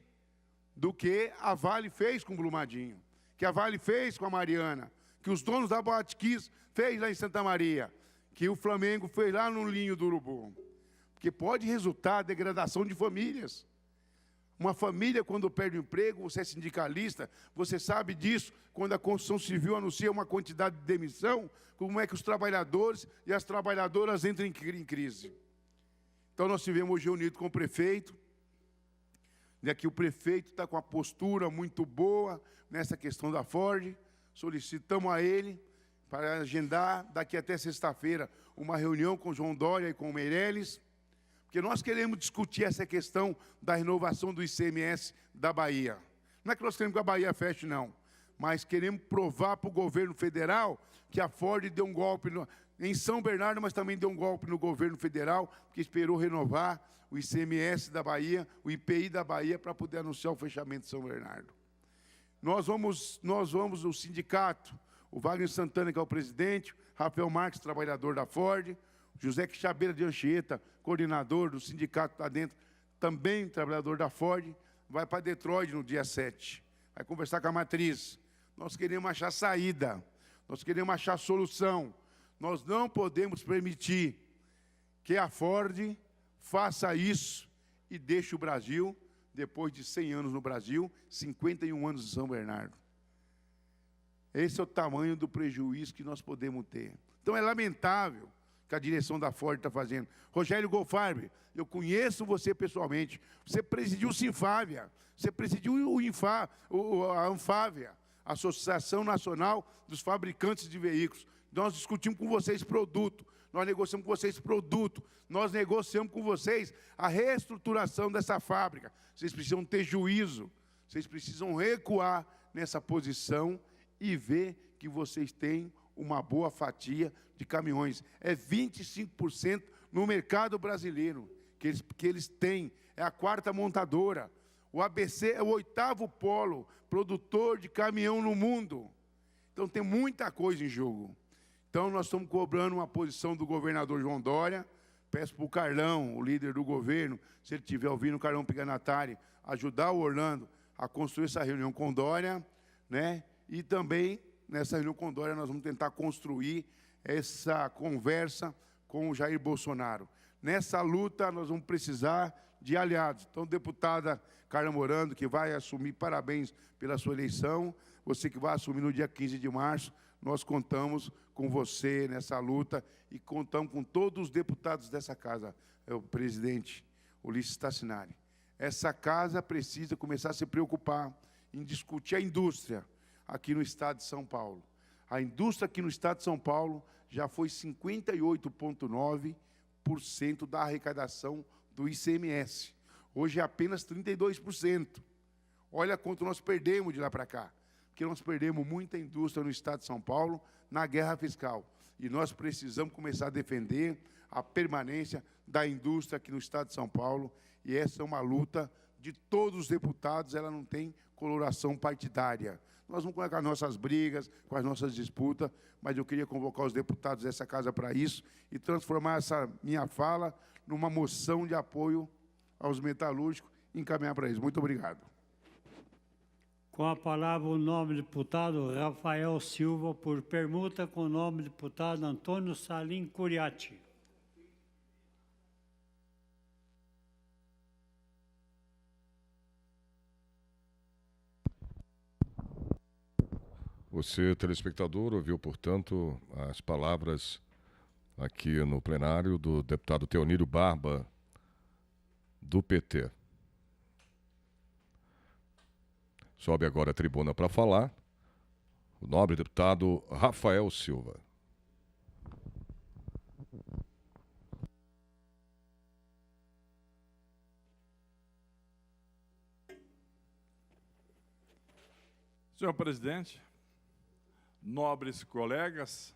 do que a Vale fez com o Brumadinho, que a Vale fez com a Mariana, que os donos da Boate Kiss fez lá em Santa Maria, que o Flamengo fez lá no Ninho do Urubu. Porque pode resultar degradação de famílias. Uma família, quando perde o emprego, você é sindicalista, você sabe disso, quando a construção civil anuncia uma quantidade de demissão, como é que os trabalhadores e as trabalhadoras entram em crise. Então, nós tivemos hoje reunido com o prefeito, né, que o prefeito está com uma postura muito boa nessa questão da Ford, solicitamos a ele para agendar, daqui até sexta-feira, uma reunião com o João Dória e com o Meirelles, porque nós queremos discutir essa questão da renovação do ICMS da Bahia. Não é que nós queremos que a Bahia feche, não, mas queremos provar para o governo federal que a Ford deu um golpe em São Bernardo, mas também deu um golpe no governo federal, que esperou renovar o ICMS da Bahia, o IPI da Bahia, para poder anunciar o fechamento de São Bernardo. Nós vamos, o sindicato, o Wagner Santana, que é o presidente, Rafael Marques, trabalhador da Ford, José Quixabeira de Anchieta, coordenador do sindicato lá dentro, também trabalhador da Ford, vai para Detroit no dia 7. Vai conversar com a matriz. Nós queremos achar saída, nós queremos achar solução. Nós não podemos permitir que a Ford faça isso e deixe o Brasil, depois de 100 anos no Brasil, 51 anos em São Bernardo. Esse é o tamanho do prejuízo que nós podemos ter. Então é lamentável que a direção da Ford está fazendo. Rogério Goldfarb, eu conheço você pessoalmente, você presidiu o Sinfávia, você presidiu a Anfávia, Associação Nacional dos Fabricantes de Veículos. Nós discutimos com vocês produto, nós negociamos com vocês produto, nós negociamos com vocês a reestruturação dessa fábrica. Vocês precisam ter juízo, vocês precisam recuar nessa posição e ver que vocês têm uma boa fatia de caminhões. É 25% no mercado brasileiro que eles têm. É a 4ª montadora. O ABC é o 8º polo produtor de caminhão no mundo. Então tem muita coisa em jogo. Então, nós estamos cobrando uma posição do governador João Dória. Peço para o Carlão, o líder do governo, se ele estiver ouvindo, o Carlão Piganatari, ajudar o Orlando a construir essa reunião com Dória, né? E também, nessa reunião com Dória, nós vamos tentar construir essa conversa com o Jair Bolsonaro. Nessa luta, nós vamos precisar de aliados. Então, deputada Carla Morando, que vai assumir, parabéns pela sua eleição, você que vai assumir no dia 15 de março, nós contamos com você nessa luta e contamos com todos os deputados dessa casa, o presidente Ulisses Tassinari. Essa casa precisa começar a se preocupar em discutir a indústria aqui no estado de São Paulo. A indústria aqui no estado de São Paulo já foi 58,9% da arrecadação do ICMS. Hoje é apenas 32%. Olha quanto nós perdemos de lá para cá. Porque nós perdemos muita indústria no estado de São Paulo na guerra fiscal. E nós precisamos começar a defender a permanência da indústria aqui no estado de São Paulo. E essa é uma luta de todos os deputados, ela não tem coloração partidária. Nós vamos colocar nossas brigas, com as nossas disputas, mas eu queria convocar os deputados dessa casa para isso e transformar essa minha fala numa moção de apoio aos metalúrgicos e encaminhar para eles. Muito obrigado. Com a palavra o nome do deputado Rafael Silva, por permuta com o nome do deputado Antônio Salim Curiati. Você, telespectador, ouviu, portanto, as palavras aqui no plenário do deputado Teonírio Barba, do PT. Sobe agora a tribuna para falar o nobre deputado Rafael Silva. Senhor presidente, nobres colegas,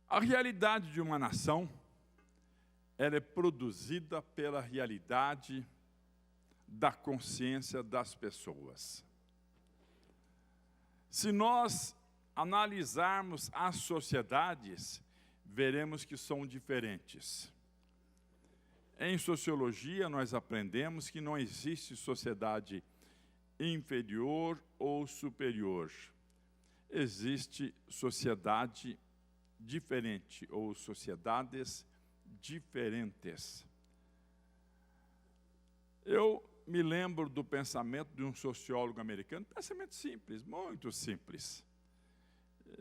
a realidade de uma nação, ela é produzida pela realidade da consciência das pessoas. Se nós analisarmos as sociedades, veremos que são diferentes. Em sociologia, nós aprendemos que não existe sociedade inferior ou superior. Existe sociedade diferente ou sociedades diferentes. Eu me lembro do pensamento de um sociólogo americano, pensamento simples, muito simples.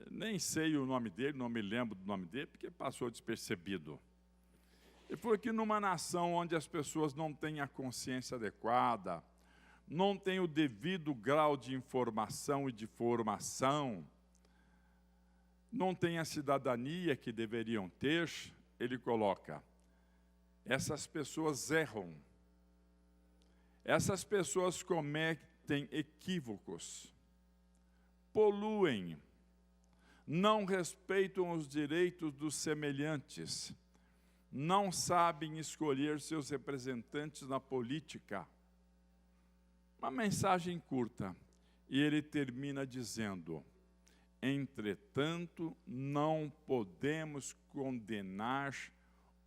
Nem sei o nome dele, não me lembro do nome dele, porque passou despercebido. Ele falou que numa nação onde as pessoas não têm a consciência adequada, não têm o devido grau de informação e de formação, não têm a cidadania que deveriam ter, ele coloca, essas pessoas erram. Essas pessoas cometem equívocos, poluem, não respeitam os direitos dos semelhantes, não sabem escolher seus representantes na política. Uma mensagem curta, e ele termina dizendo, entretanto, não podemos condenar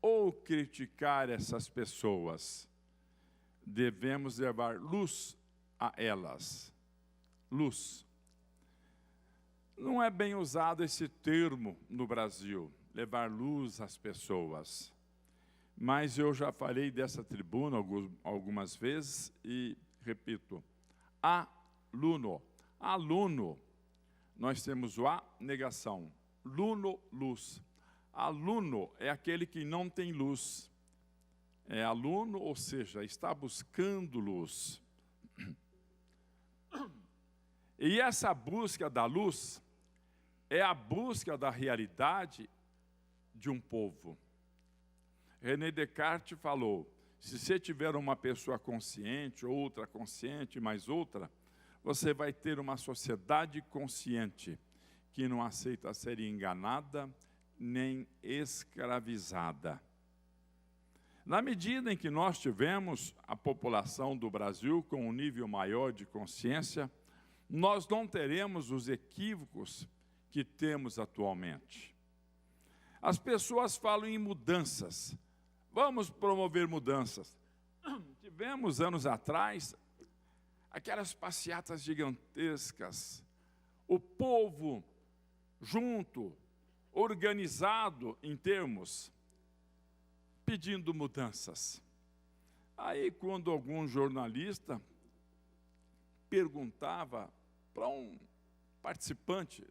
ou criticar essas pessoas. Devemos levar luz a elas. Luz. Não é bem usado esse termo no Brasil, levar luz às pessoas. Mas eu já falei dessa tribuna algumas vezes e repito, aluno. Aluno, nós temos o A, negação. Luno, luz. Aluno é aquele que não tem luz. É aluno, ou seja, está buscando luz. E essa busca da luz é a busca da realidade de um povo. René Descartes falou, se você tiver uma pessoa consciente, outra consciente, mais outra, você vai ter uma sociedade consciente, que não aceita ser enganada nem escravizada. Na medida em que nós tivemos a população do Brasil com um nível maior de consciência, nós não teremos os equívocos que temos atualmente. As pessoas falam em mudanças. Vamos promover mudanças. Tivemos anos atrás aquelas passeatas gigantescas, o povo junto, organizado em termos, pedindo mudanças. Aí, quando algum jornalista perguntava para um participante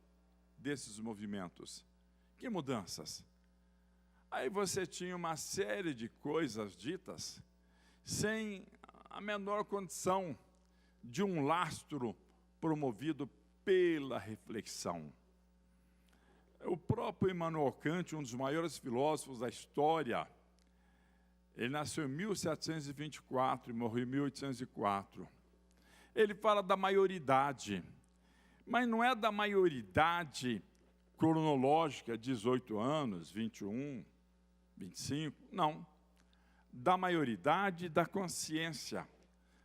desses movimentos, que mudanças? Aí você tinha uma série de coisas ditas sem a menor condição de um lastro promovido pela reflexão. O próprio Immanuel Kant, um dos maiores filósofos da história, ele nasceu em 1724 e morreu em 1804. Ele fala da maioridade, mas não é da maioridade cronológica, 18 anos, 21, 25, não. Da maioridade da consciência,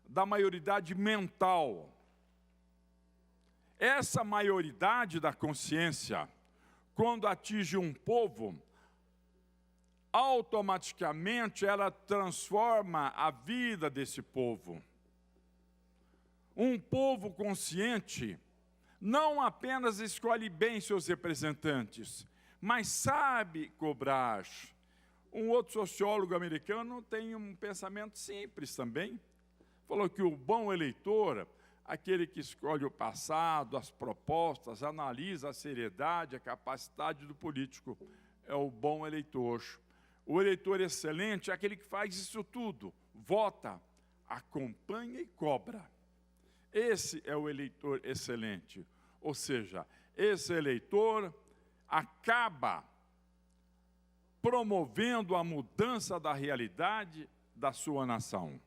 da maioridade mental. Essa maioridade da consciência, quando atinge um povo, automaticamente ela transforma a vida desse povo. Um povo consciente não apenas escolhe bem seus representantes, mas sabe cobrar. Um outro sociólogo americano tem um pensamento simples também. Falou que o bom eleitor, aquele que escolhe o passado, as propostas, analisa a seriedade, a capacidade do político, é o bom eleitor. O eleitor excelente é aquele que faz isso tudo, vota, acompanha e cobra. Esse é o eleitor excelente. Ou seja, esse eleitor acaba promovendo a mudança da realidade da sua nação.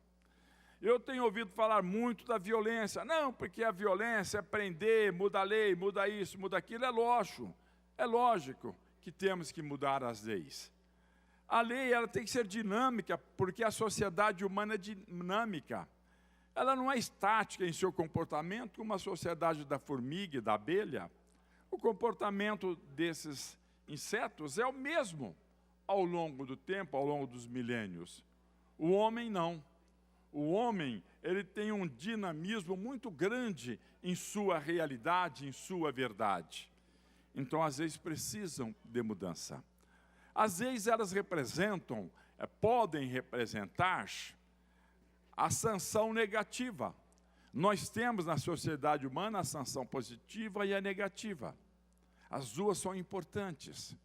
Eu tenho ouvido falar muito da violência. Não, porque a violência é prender, muda a lei, muda isso, muda aquilo. É lógico que temos que mudar as leis. A lei ela tem que ser dinâmica, porque a sociedade humana é dinâmica. Ela não é estática em seu comportamento, como a sociedade da formiga e da abelha. O comportamento desses insetos é o mesmo ao longo do tempo, ao longo dos milênios. O homem não. O homem, ele tem um dinamismo muito grande em sua realidade, em sua verdade. Então, às vezes, precisam de mudança. Às vezes, elas representam, podem representar a sanção negativa. Nós temos na sociedade humana a sanção positiva e a negativa. As duas são importantes.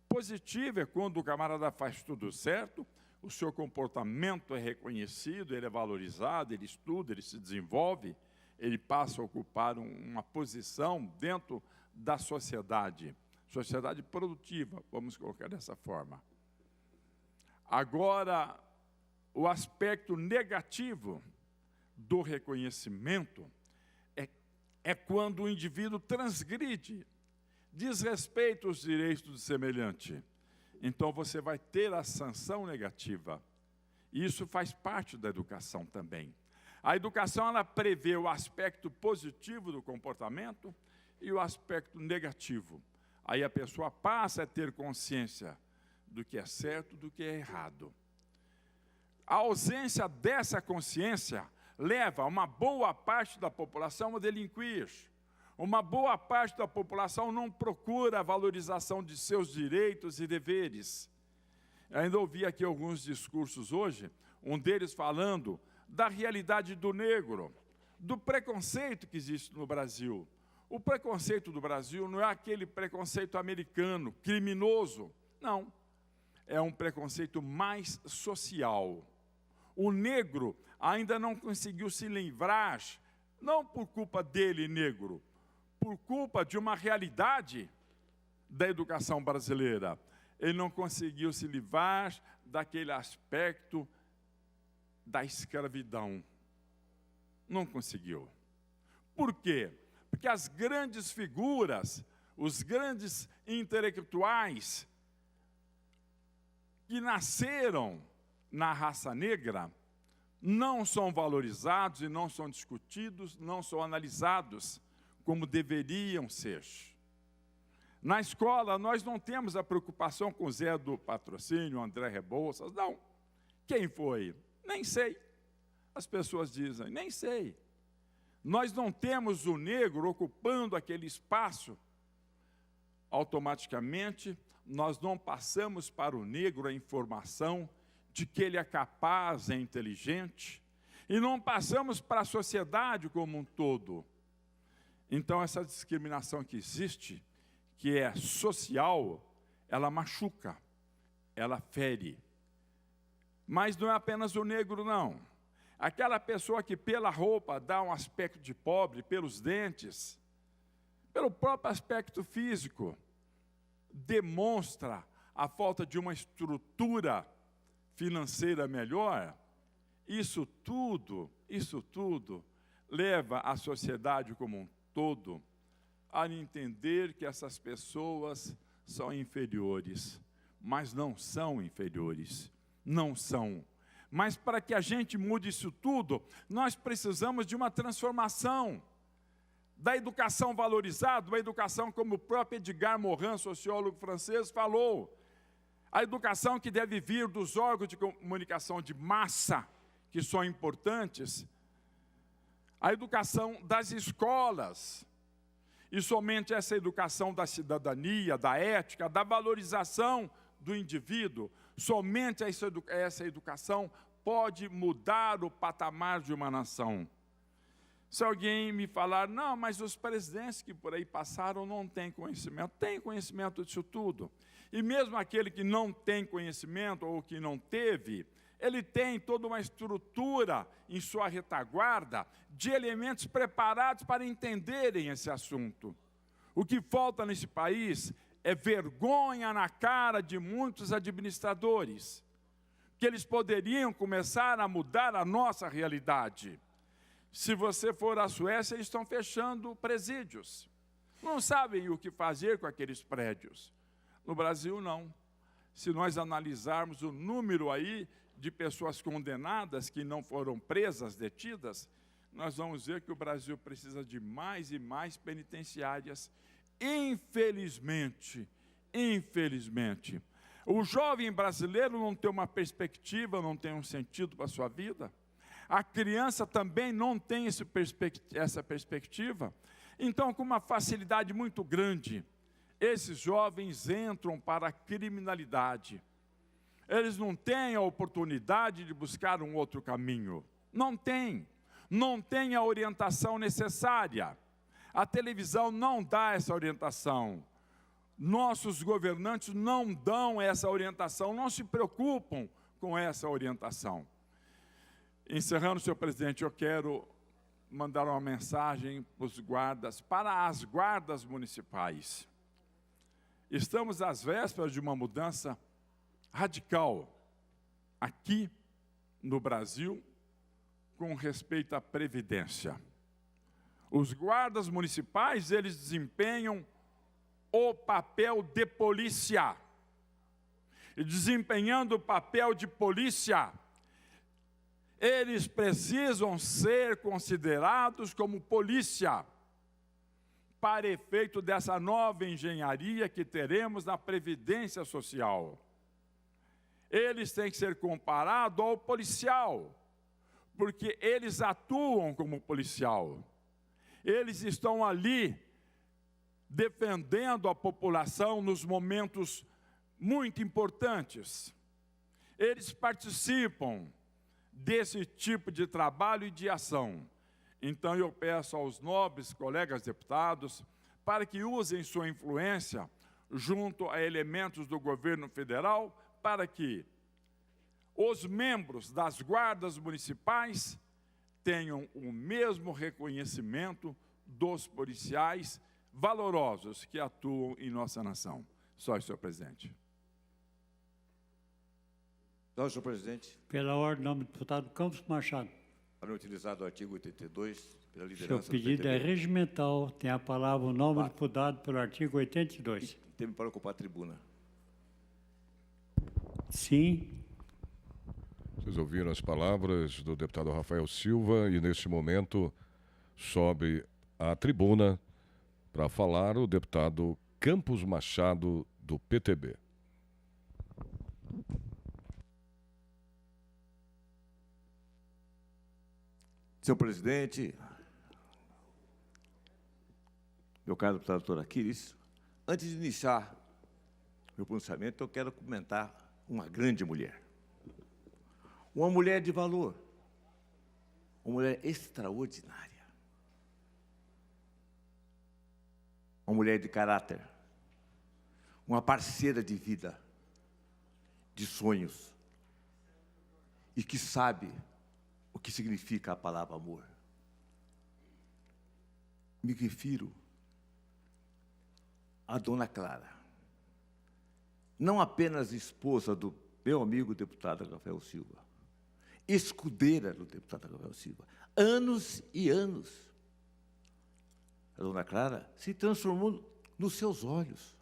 Positiva é quando o camarada faz tudo certo, o seu comportamento é reconhecido, ele é valorizado, ele estuda, ele se desenvolve, ele passa a ocupar uma posição dentro da sociedade produtiva, vamos colocar dessa forma. Agora, o aspecto negativo do reconhecimento é quando o indivíduo transgride, desrespeita os direitos do semelhante. Então, você vai ter a sanção negativa. E isso faz parte da educação também. A educação, ela prevê o aspecto positivo do comportamento e o aspecto negativo. Aí a pessoa passa a ter consciência do que é certo e do que é errado. A ausência dessa consciência leva uma boa parte da população a delinquir. Uma boa parte da população não procura a valorização de seus direitos e deveres. Eu ainda ouvi aqui alguns discursos hoje, um deles falando da realidade do negro, do preconceito que existe no Brasil. O preconceito do Brasil não é aquele preconceito americano, criminoso. Não, é um preconceito mais social. O negro ainda não conseguiu se livrar, não por culpa dele, negro, por culpa de uma realidade da educação brasileira. Ele não conseguiu se livrar daquele aspecto da escravidão. Não conseguiu. Por quê? Porque as grandes figuras, os grandes intelectuais que nasceram na raça negra, não são valorizados e não são discutidos, não são analisados como deveriam ser. Na escola, nós não temos a preocupação com o Zé do Patrocínio, André Rebouças, não. Quem foi? Nem sei. As pessoas dizem, nem sei. Nós não temos o negro ocupando aquele espaço. Automaticamente, nós não passamos para o negro a informação de que ele é capaz, é inteligente, e não passamos para a sociedade como um todo. Então, essa discriminação que existe, que é social, ela machuca, ela fere. Mas não é apenas o negro, não. Aquela pessoa que pela roupa dá um aspecto de pobre, pelos dentes, pelo próprio aspecto físico, demonstra a falta de uma estrutura financeira melhor. Isso tudo leva a sociedade como um todo a entender que essas pessoas são inferiores, mas não são inferiores, não são. Mas para que a gente mude isso tudo, nós precisamos de uma transformação da educação valorizada, uma educação como o próprio Edgar Morin, sociólogo francês, falou. A educação que deve vir dos órgãos de comunicação de massa, que são importantes, a educação das escolas, e somente essa educação da cidadania, da ética, da valorização do indivíduo, somente essa educação pode mudar o patamar de uma nação. Se alguém me falar, não, mas os presidentes que por aí passaram não têm conhecimento. Tem conhecimento disso tudo. E mesmo aquele que não tem conhecimento ou que não teve, ele tem toda uma estrutura em sua retaguarda de elementos preparados para entenderem esse assunto. O que falta nesse país é vergonha na cara de muitos administradores, que eles poderiam começar a mudar a nossa realidade. Se você for à Suécia, eles estão fechando presídios. Não sabem o que fazer com aqueles prédios. No Brasil, não. Se nós analisarmos o número aí de pessoas condenadas que não foram presas, detidas, nós vamos ver que o Brasil precisa de mais e mais penitenciárias. Infelizmente, o jovem brasileiro não tem uma perspectiva, não tem um sentido para a sua vida. A criança também não tem essa perspectiva. Então, com uma facilidade muito grande, esses jovens entram para a criminalidade. Eles não têm a oportunidade de buscar um outro caminho. Não têm a orientação necessária. A televisão não dá essa orientação. Nossos governantes não dão essa orientação, não se preocupam com essa orientação. Encerrando, senhor presidente, eu quero mandar uma mensagem para as guardas municipais. Estamos às vésperas de uma mudança radical aqui no Brasil com respeito à previdência. Os guardas municipais, eles desempenham o papel de polícia. E desempenhando o papel de polícia, eles precisam ser considerados como polícia, para efeito dessa nova engenharia que teremos na Previdência Social. Eles têm que ser comparados ao policial, porque eles atuam como policial. Eles estão ali defendendo a população nos momentos muito importantes. Eles participam desse tipo de trabalho e de ação. Então, eu peço aos nobres colegas deputados para que usem sua influência junto a elementos do governo federal para que os membros das guardas municipais tenham o mesmo reconhecimento dos policiais valorosos que atuam em nossa nação. Só, senhor presidente. Então, senhor presidente. Pela ordem, nome do deputado Campos Machado. Para não utilizar o artigo 82, pela liderança Seu pedido do PTB. é regimental. Tem a palavra o nome do deputado pelo artigo 82. Teme para ocupar a tribuna. Sim. Vocês ouviram as palavras do deputado Rafael Silva e, neste momento, sobe à tribuna para falar o deputado Campos Machado, do PTB. Senhor presidente, meu caro deputado doutor Aquiles, antes de iniciar meu pronunciamento, eu quero comentar uma grande mulher. Uma mulher de valor, uma mulher extraordinária, uma mulher de caráter, uma parceira de vida, de sonhos, e que sabe o que significa a palavra amor. Me refiro à dona Clara, não apenas esposa do meu amigo deputado Rafael Silva, escudeira do deputado Rafael Silva, anos e anos. A dona Clara se transformou nos seus olhos.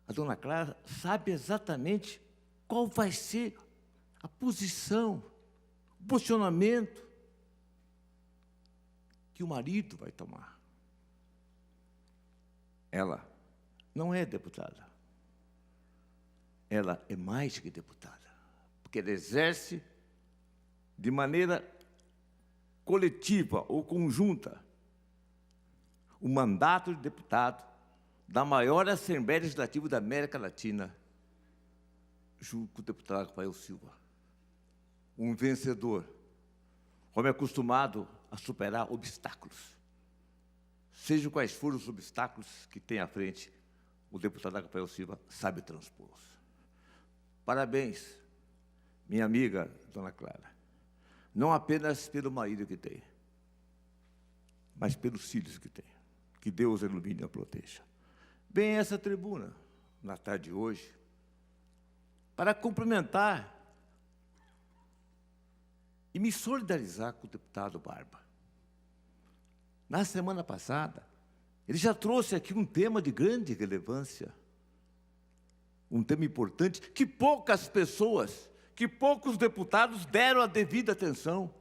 A dona Clara sabe exatamente qual vai ser a posição, o posicionamento que o marido vai tomar. Ela não é deputada. Ela é mais que deputada, porque ela exerce de maneira coletiva ou conjunta o mandato de deputado da maior Assembleia Legislativa da América Latina, junto com o deputado Rafael Silva. Um vencedor, homem acostumado a superar obstáculos. Sejam quais forem os obstáculos que tem à frente, o deputado Rafael Silva sabe transpô-los. Parabéns, minha amiga, dona Clara, não apenas pelo marido que tem, mas pelos filhos que tem. Que Deus a ilumine e a proteja. Bem, essa tribuna, na tarde de hoje, para cumprimentar e me solidarizar com o deputado Barba. Na semana passada, ele já trouxe aqui um tema de grande relevância, um tema importante, que poucas pessoas, que poucos deputados deram a devida atenção.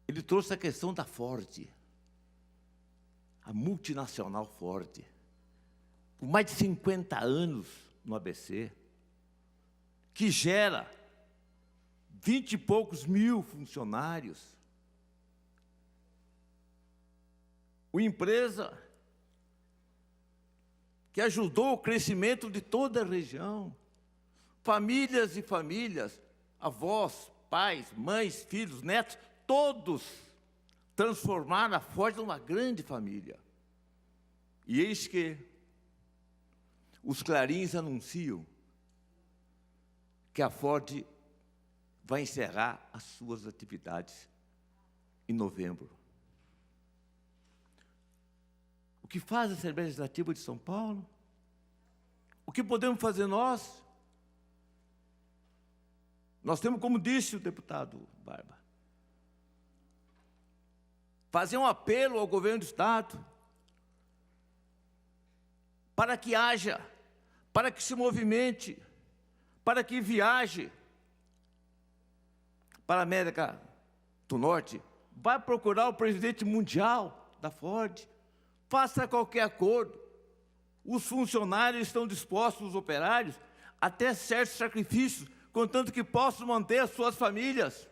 Ele trouxe a questão da Ford, a multinacional Ford, com mais de 50 anos no ABC, que gera 20 e poucos mil funcionários. Uma empresa que ajudou o crescimento de toda a região. Famílias e famílias, avós, pais, mães, filhos, netos, todos transformaram a Ford numa grande família. E eis que os clarins anunciam que a Ford vai encerrar as suas atividades em novembro. O que faz a Assembleia Legislativa de São Paulo? O que podemos fazer nós? Nós temos, como disse o deputado Barba, fazer um apelo ao governo do Estado para que haja, para que se movimente, para que viaje para a América do Norte, vai procurar o presidente mundial da Ford, faça qualquer acordo. Os funcionários estão dispostos, os operários, até certos sacrifícios, contanto que possam manter as suas famílias.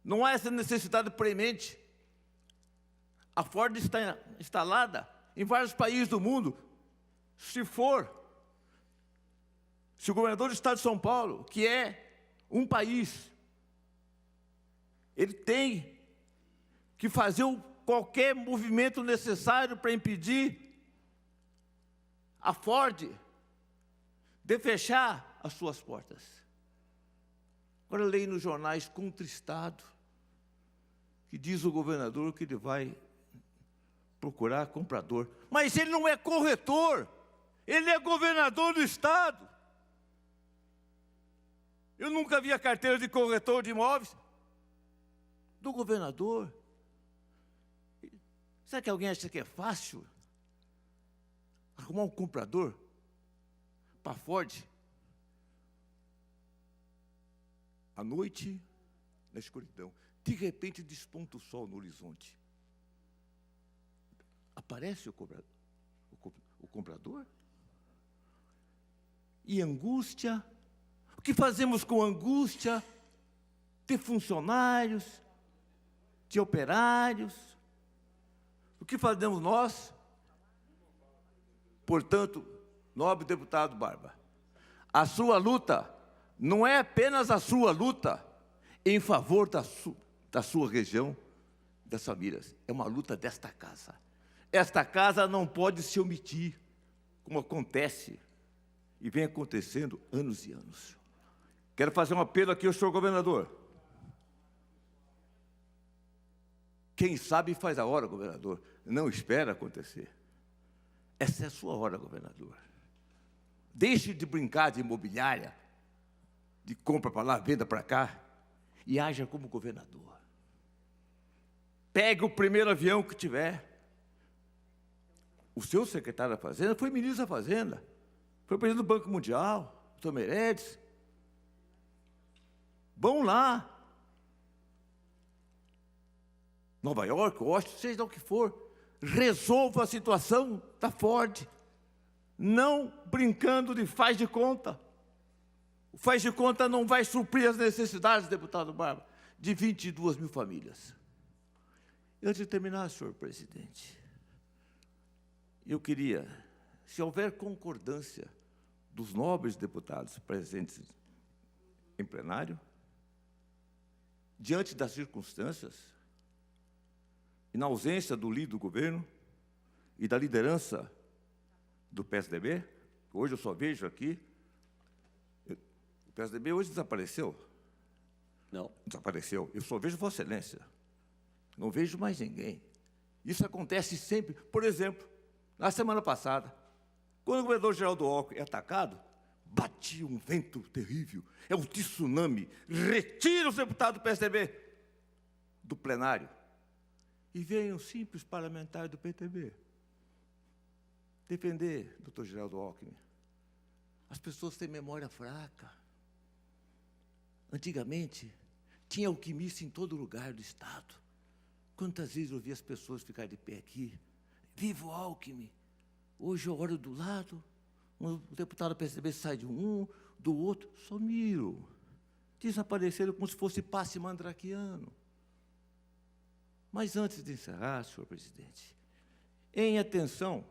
Não há essa necessidade premente. A Ford está instalada em vários países do mundo. Se o governador do estado de São Paulo, que é um país, ele tem que fazer qualquer movimento necessário para impedir a Ford de fechar as suas portas. Agora, leio nos jornais contristado que diz o governador que ele vai procurar comprador. Mas ele não é corretor, ele é governador do estado. Eu nunca vi a carteira de corretor de imóveis do governador. Será que alguém acha que é fácil arrumar um comprador para a Ford, à noite, na escuridão, de repente desponta o sol no horizonte. Aparece o comprador? E angústia? O que fazemos com angústia de funcionários, de operários? O que fazemos nós? Portanto, nobre deputado Barba, a sua luta não é apenas a sua luta em favor da sua região, das famílias. É uma luta desta casa. Esta casa não pode se omitir, como acontece e vem acontecendo anos e anos. Quero fazer um apelo aqui ao senhor governador. Quem sabe faz a hora, governador. Não espera acontecer. Essa é a sua hora, governador. Deixe de brincar de imobiliária, de compra para lá, venda para cá, e haja como governador. Pegue o primeiro avião que tiver. O seu secretário da Fazenda foi ministro da Fazenda, foi presidente do Banco Mundial, doutor Meirelles. Vão lá. Nova York, Washington, seja o que for. Resolva a situação da Ford. Não brincando de faz de conta. O faz de conta não vai suprir as necessidades, deputado Barba, de 22 mil famílias. E antes de terminar, senhor presidente, eu queria, se houver concordância dos nobres deputados presentes em plenário, diante das circunstâncias, e na ausência do líder do governo e da liderança do PSDB, hoje eu só vejo aqui, o PSDB hoje desapareceu. Não. Desapareceu. Eu só vejo Vossa Excelência. Não vejo mais ninguém. Isso acontece sempre. Por exemplo, na semana passada, quando o governador Geraldo Alckmin é atacado, batia um vento terrível, é um tsunami, retira os deputados do PSDB do plenário. E vem um simples parlamentar do PTB defender o doutor Geraldo Alckmin. As pessoas têm memória fraca. Antigamente, tinha alquimista em todo lugar do Estado. Quantas vezes eu vi as pessoas ficarem de pé aqui, viva o Alckmin. Hoje eu olho do lado, o deputado do PSDB sai de um, do outro, sumiram. Desapareceram como se fosse passe mandraquiano. Mas antes de encerrar, senhor presidente, em atenção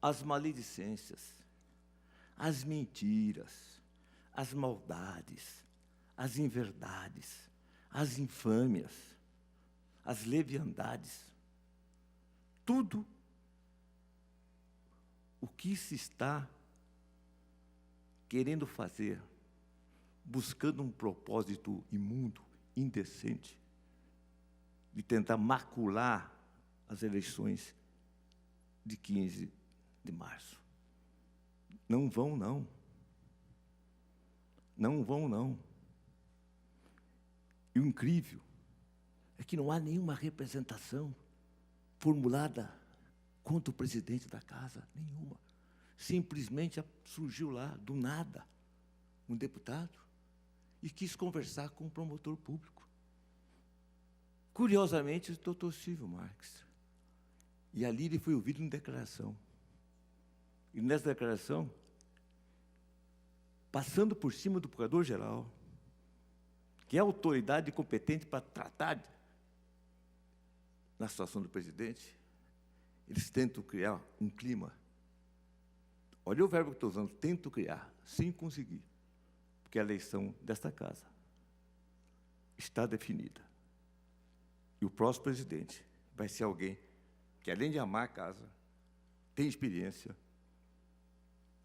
às maledicências, às mentiras, às maldades, às inverdades, às infâmias, às leviandades, tudo o que se está querendo fazer, buscando um propósito imundo, indecente, de tentar macular as eleições de 15 de março. Não vão, não. Não vão, não. E o incrível é que não há nenhuma representação formulada contra o presidente da casa, nenhuma. Simplesmente surgiu lá, do nada, um deputado e quis conversar com o promotor público. Curiosamente, o doutor Silvio Marques. E ali ele foi ouvido em declaração. E nessa declaração, passando por cima do procurador-geral, que é a autoridade competente para tratar na situação do presidente, eles tentam criar um clima. Olha o verbo que estou usando, tentam criar, sem conseguir, porque a eleição desta casa está definida. E o próximo presidente vai ser alguém que, além de amar a casa, tem experiência,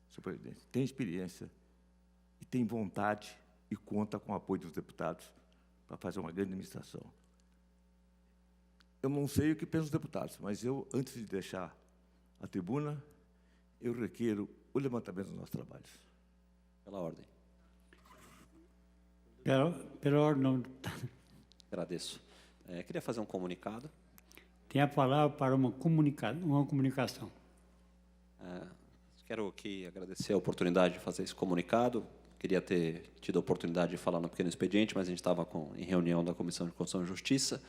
senhor presidente, tem experiência e tem vontade e conta com o apoio dos deputados para fazer uma grande administração. Eu não sei o que pensam os deputados, mas eu, antes de deixar a tribuna, eu requeiro o levantamento dos nossos trabalhos. Pela ordem. Pela ordem, não. Agradeço. Queria fazer um comunicado. Tem a palavra para uma comunicação. Quero aqui agradecer a oportunidade de fazer esse comunicado. Queria ter tido a oportunidade de falar no pequeno expediente, mas a gente estava em reunião da Comissão de Constituição e Justiça.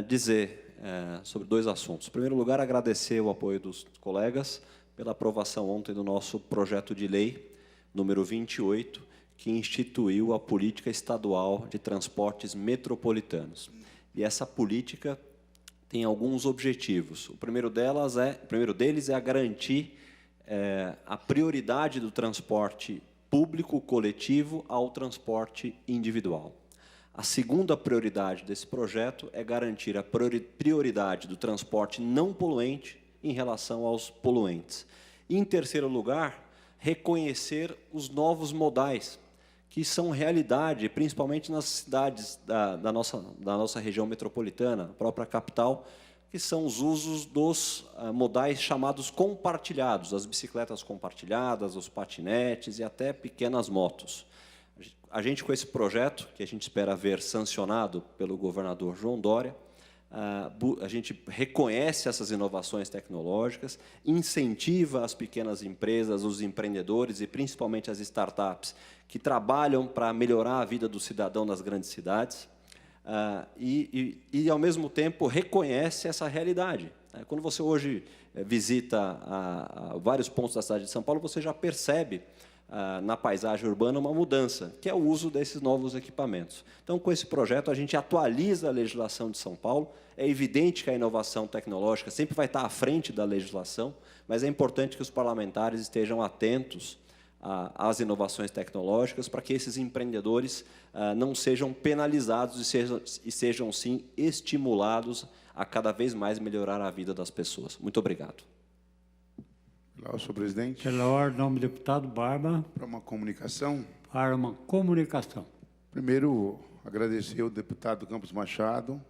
Dizer sobre 2 assuntos. Em primeiro lugar, agradecer o apoio dos colegas pela aprovação ontem do nosso projeto de lei, número 28, que instituiu a Política Estadual de Transportes Metropolitanos. E essa política tem alguns objetivos. O primeiro deles é a garantir a prioridade do transporte público coletivo ao transporte individual. A segunda prioridade desse projeto é garantir a prioridade do transporte não poluente em relação aos poluentes. E, em terceiro lugar, reconhecer os novos modais, que são realidade, principalmente nas cidades da nossa região metropolitana, a própria capital, que são os usos dos modais chamados compartilhados, as bicicletas compartilhadas, os patinetes e até pequenas motos. A gente, com esse projeto, que a gente espera ver sancionado pelo governador João Dória, a gente reconhece essas inovações tecnológicas, incentiva as pequenas empresas, os empreendedores e principalmente as startups que trabalham para melhorar a vida do cidadão nas grandes cidades, e, ao mesmo tempo, reconhece essa realidade. Quando você hoje visita vários pontos da cidade de São Paulo, você já percebe na paisagem urbana uma mudança, que é o uso desses novos equipamentos. Então, com esse projeto, a gente atualiza a legislação de São Paulo. É evidente que a inovação tecnológica sempre vai estar à frente da legislação, mas é importante que os parlamentares estejam atentos às inovações tecnológicas para que esses empreendedores não sejam penalizados e sejam, sim, estimulados a cada vez mais melhorar a vida das pessoas. Muito obrigado. Olá, senhor presidente. Pela ordem, nome do deputado Barba. Para uma comunicação. Para uma comunicação. Primeiro, agradecer ao deputado Campos Machado.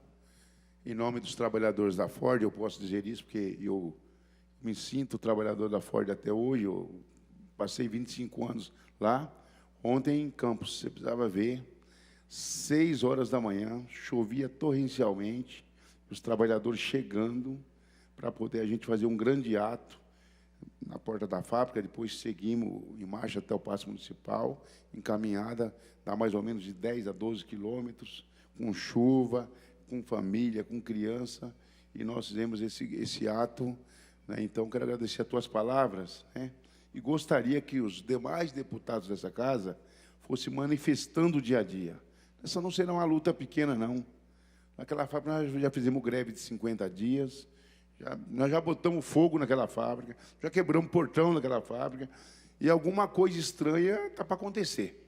Em nome dos trabalhadores da Ford, eu posso dizer isso, porque eu me sinto trabalhador da Ford até hoje. Eu passei 25 anos lá. Ontem, em Campos, você precisava ver, 6 horas da manhã, chovia torrencialmente, os trabalhadores chegando para poder a gente fazer um grande ato na porta da fábrica. Depois seguimos em marcha até o Paço Municipal, encaminhada, dá mais ou menos de 10 a 12 quilômetros, com chuva, com família, com criança, e nós fizemos esse ato, né? Então, quero agradecer as tuas palavras, né? E gostaria que os demais deputados dessa casa fossem manifestando dia a dia. Essa não será uma luta pequena, não. Naquela fábrica, nós já fizemos greve de 50 dias, nós já botamos fogo naquela fábrica, já quebramos portão naquela fábrica, e alguma coisa estranha está para acontecer,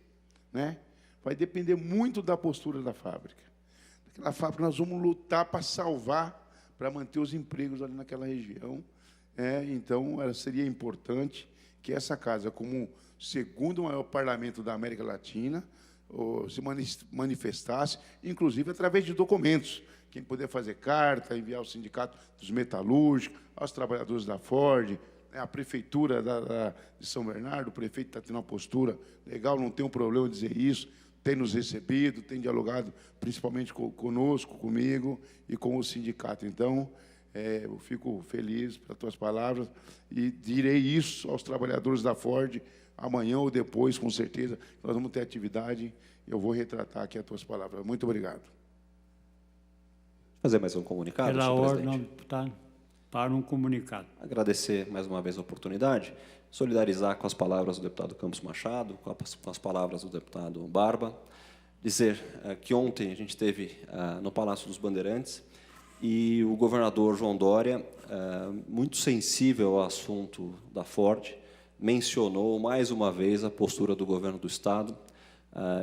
né? Vai depender muito da postura da fábrica. Naquela fábrica nós vamos lutar para salvar, para manter os empregos ali naquela região. Então, seria importante que essa casa, como o segundo maior parlamento da América Latina, se manifestasse, inclusive através de documentos. Quem puder fazer carta, enviar ao Sindicato dos Metalúrgicos, aos trabalhadores da Ford, a Prefeitura de São Bernardo, o prefeito está tendo uma postura legal, não tem um problema em dizer isso, tem nos recebido, tem dialogado principalmente conosco, comigo e com o sindicato. Então, eu fico feliz pelas tuas palavras e direi isso aos trabalhadores da Ford amanhã ou depois, com certeza, nós vamos ter atividade. Eu vou retratar aqui as tuas palavras. Muito obrigado. Fazer mais um comunicado, Pela senhor ordem, presidente. deputado, para um comunicado. Agradecer mais uma vez a oportunidade, solidarizar com as palavras do deputado Campos Machado, com as palavras do deputado Barba, dizer que ontem a gente esteve no Palácio dos Bandeirantes e o governador João Dória, muito sensível ao assunto da Ford, mencionou mais uma vez a postura do governo do Estado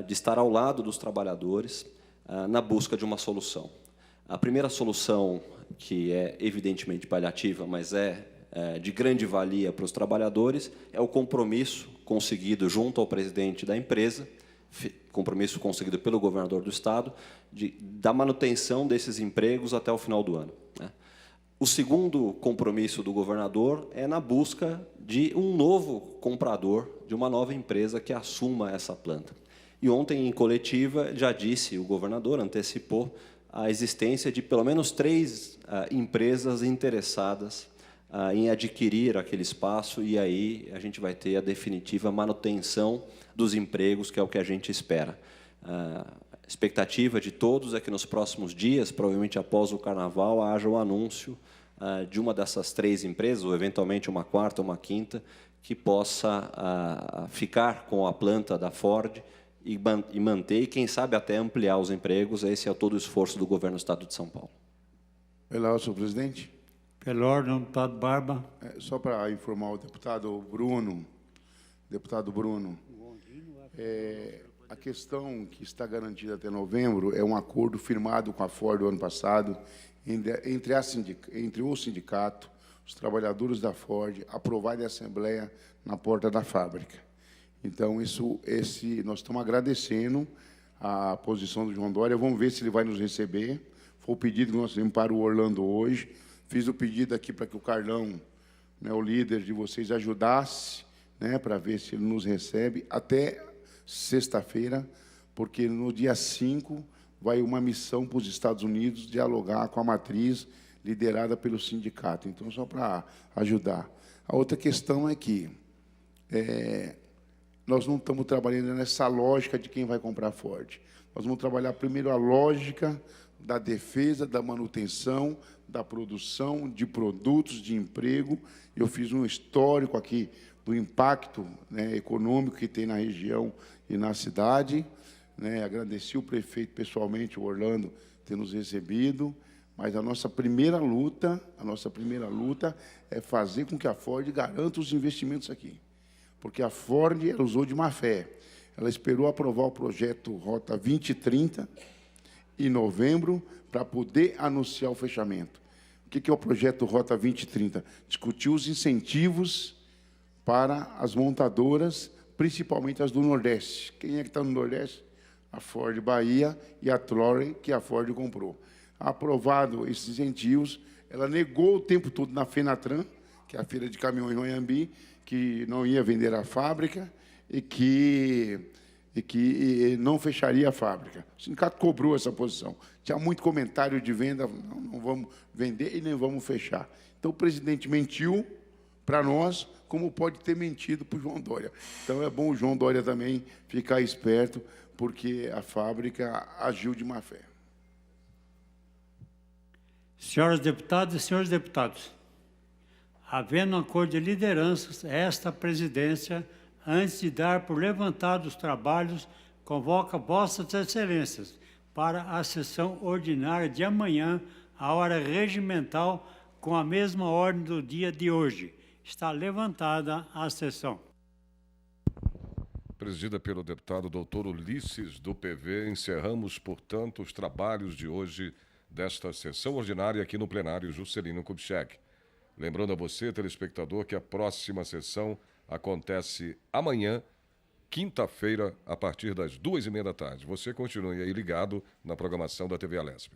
de estar ao lado dos trabalhadores na busca de uma solução. A primeira solução, que é evidentemente paliativa, mas de grande valia para os trabalhadores, é o compromisso conseguido junto ao presidente da empresa, compromisso conseguido pelo governador do Estado, da manutenção desses empregos até o final do ano, né? O segundo compromisso do governador é na busca de um novo comprador, de uma nova empresa que assuma essa planta. E ontem, em coletiva, já disse, o governador antecipou a existência de pelo menos 3 empresas interessadas em adquirir aquele espaço, e aí a gente vai ter a definitiva manutenção dos empregos, que é o que a gente espera. A expectativa de todos é que nos próximos dias, provavelmente após o Carnaval, haja o anúncio de uma dessas 3 empresas, ou eventualmente uma quarta ou uma quinta, que possa ficar com a planta da Ford e manter, e quem sabe até ampliar os empregos. Esse é todo o esforço do governo do Estado de São Paulo. Pela ordem, senhor presidente. Pela ordem, deputado Barba. Só para informar o deputado Bruno, a questão que está garantida até novembro é um acordo firmado com a Ford do ano passado, entre o sindicato, os trabalhadores da Ford, aprovado em assembleia na porta da fábrica. Então, nós estamos agradecendo a posição do João Dória. Vamos ver se ele vai nos receber. Foi o pedido que nós fizemos para o Orlando hoje. Fiz o pedido aqui para que o Carlão, né, o líder de vocês, ajudasse, né, para ver se ele nos recebe até sexta-feira, porque no dia 5 vai uma missão para os Estados Unidos dialogar com a matriz liderada pelo sindicato. Então, só para ajudar. A outra questão é que nós não estamos trabalhando nessa lógica de quem vai comprar Ford. Nós vamos trabalhar primeiro a lógica da defesa, da manutenção, da produção de produtos, de emprego. Eu fiz um histórico aqui do impacto, né, econômico que tem na região e na cidade. Né, agradeci o prefeito pessoalmente, o Orlando, ter nos recebido. Mas a nossa primeira luta é fazer com que a Ford garanta os investimentos aqui. Porque a Ford ela usou de má fé. Ela esperou aprovar o projeto Rota 2030 em novembro para poder anunciar o fechamento. O que é o projeto Rota 2030? Discutir os incentivos para as montadoras, principalmente as do Nordeste. Quem é que está no Nordeste? A Ford Bahia e a Trolley, que a Ford comprou. Aprovado esses incentivos, ela negou o tempo todo na FENATRAN, que é a feira de caminhões em Anhembi, que não ia vender a fábrica e que não fecharia a fábrica. O sindicato cobrou essa posição. Tinha muito comentário de venda, não vamos vender e nem vamos fechar. Então, o presidente mentiu para nós, como pode ter mentido para o João Dória. Então, é bom o João Dória também ficar esperto, porque a fábrica agiu de má fé. Senhoras deputadas e senhores deputados, havendo um acordo de lideranças, esta presidência, antes de dar por levantados os trabalhos, convoca vossas excelências para a sessão ordinária de amanhã, à hora regimental, com a mesma ordem do dia de hoje. Está levantada a sessão. Presidida pelo deputado doutor Ulisses, do PV, encerramos, portanto, os trabalhos de hoje desta sessão ordinária aqui no plenário Juscelino Kubitschek. Lembrando a você, telespectador, que a próxima sessão acontece amanhã, quinta-feira, a partir das 14h30 da tarde. Você continue aí ligado na programação da TV Alesp.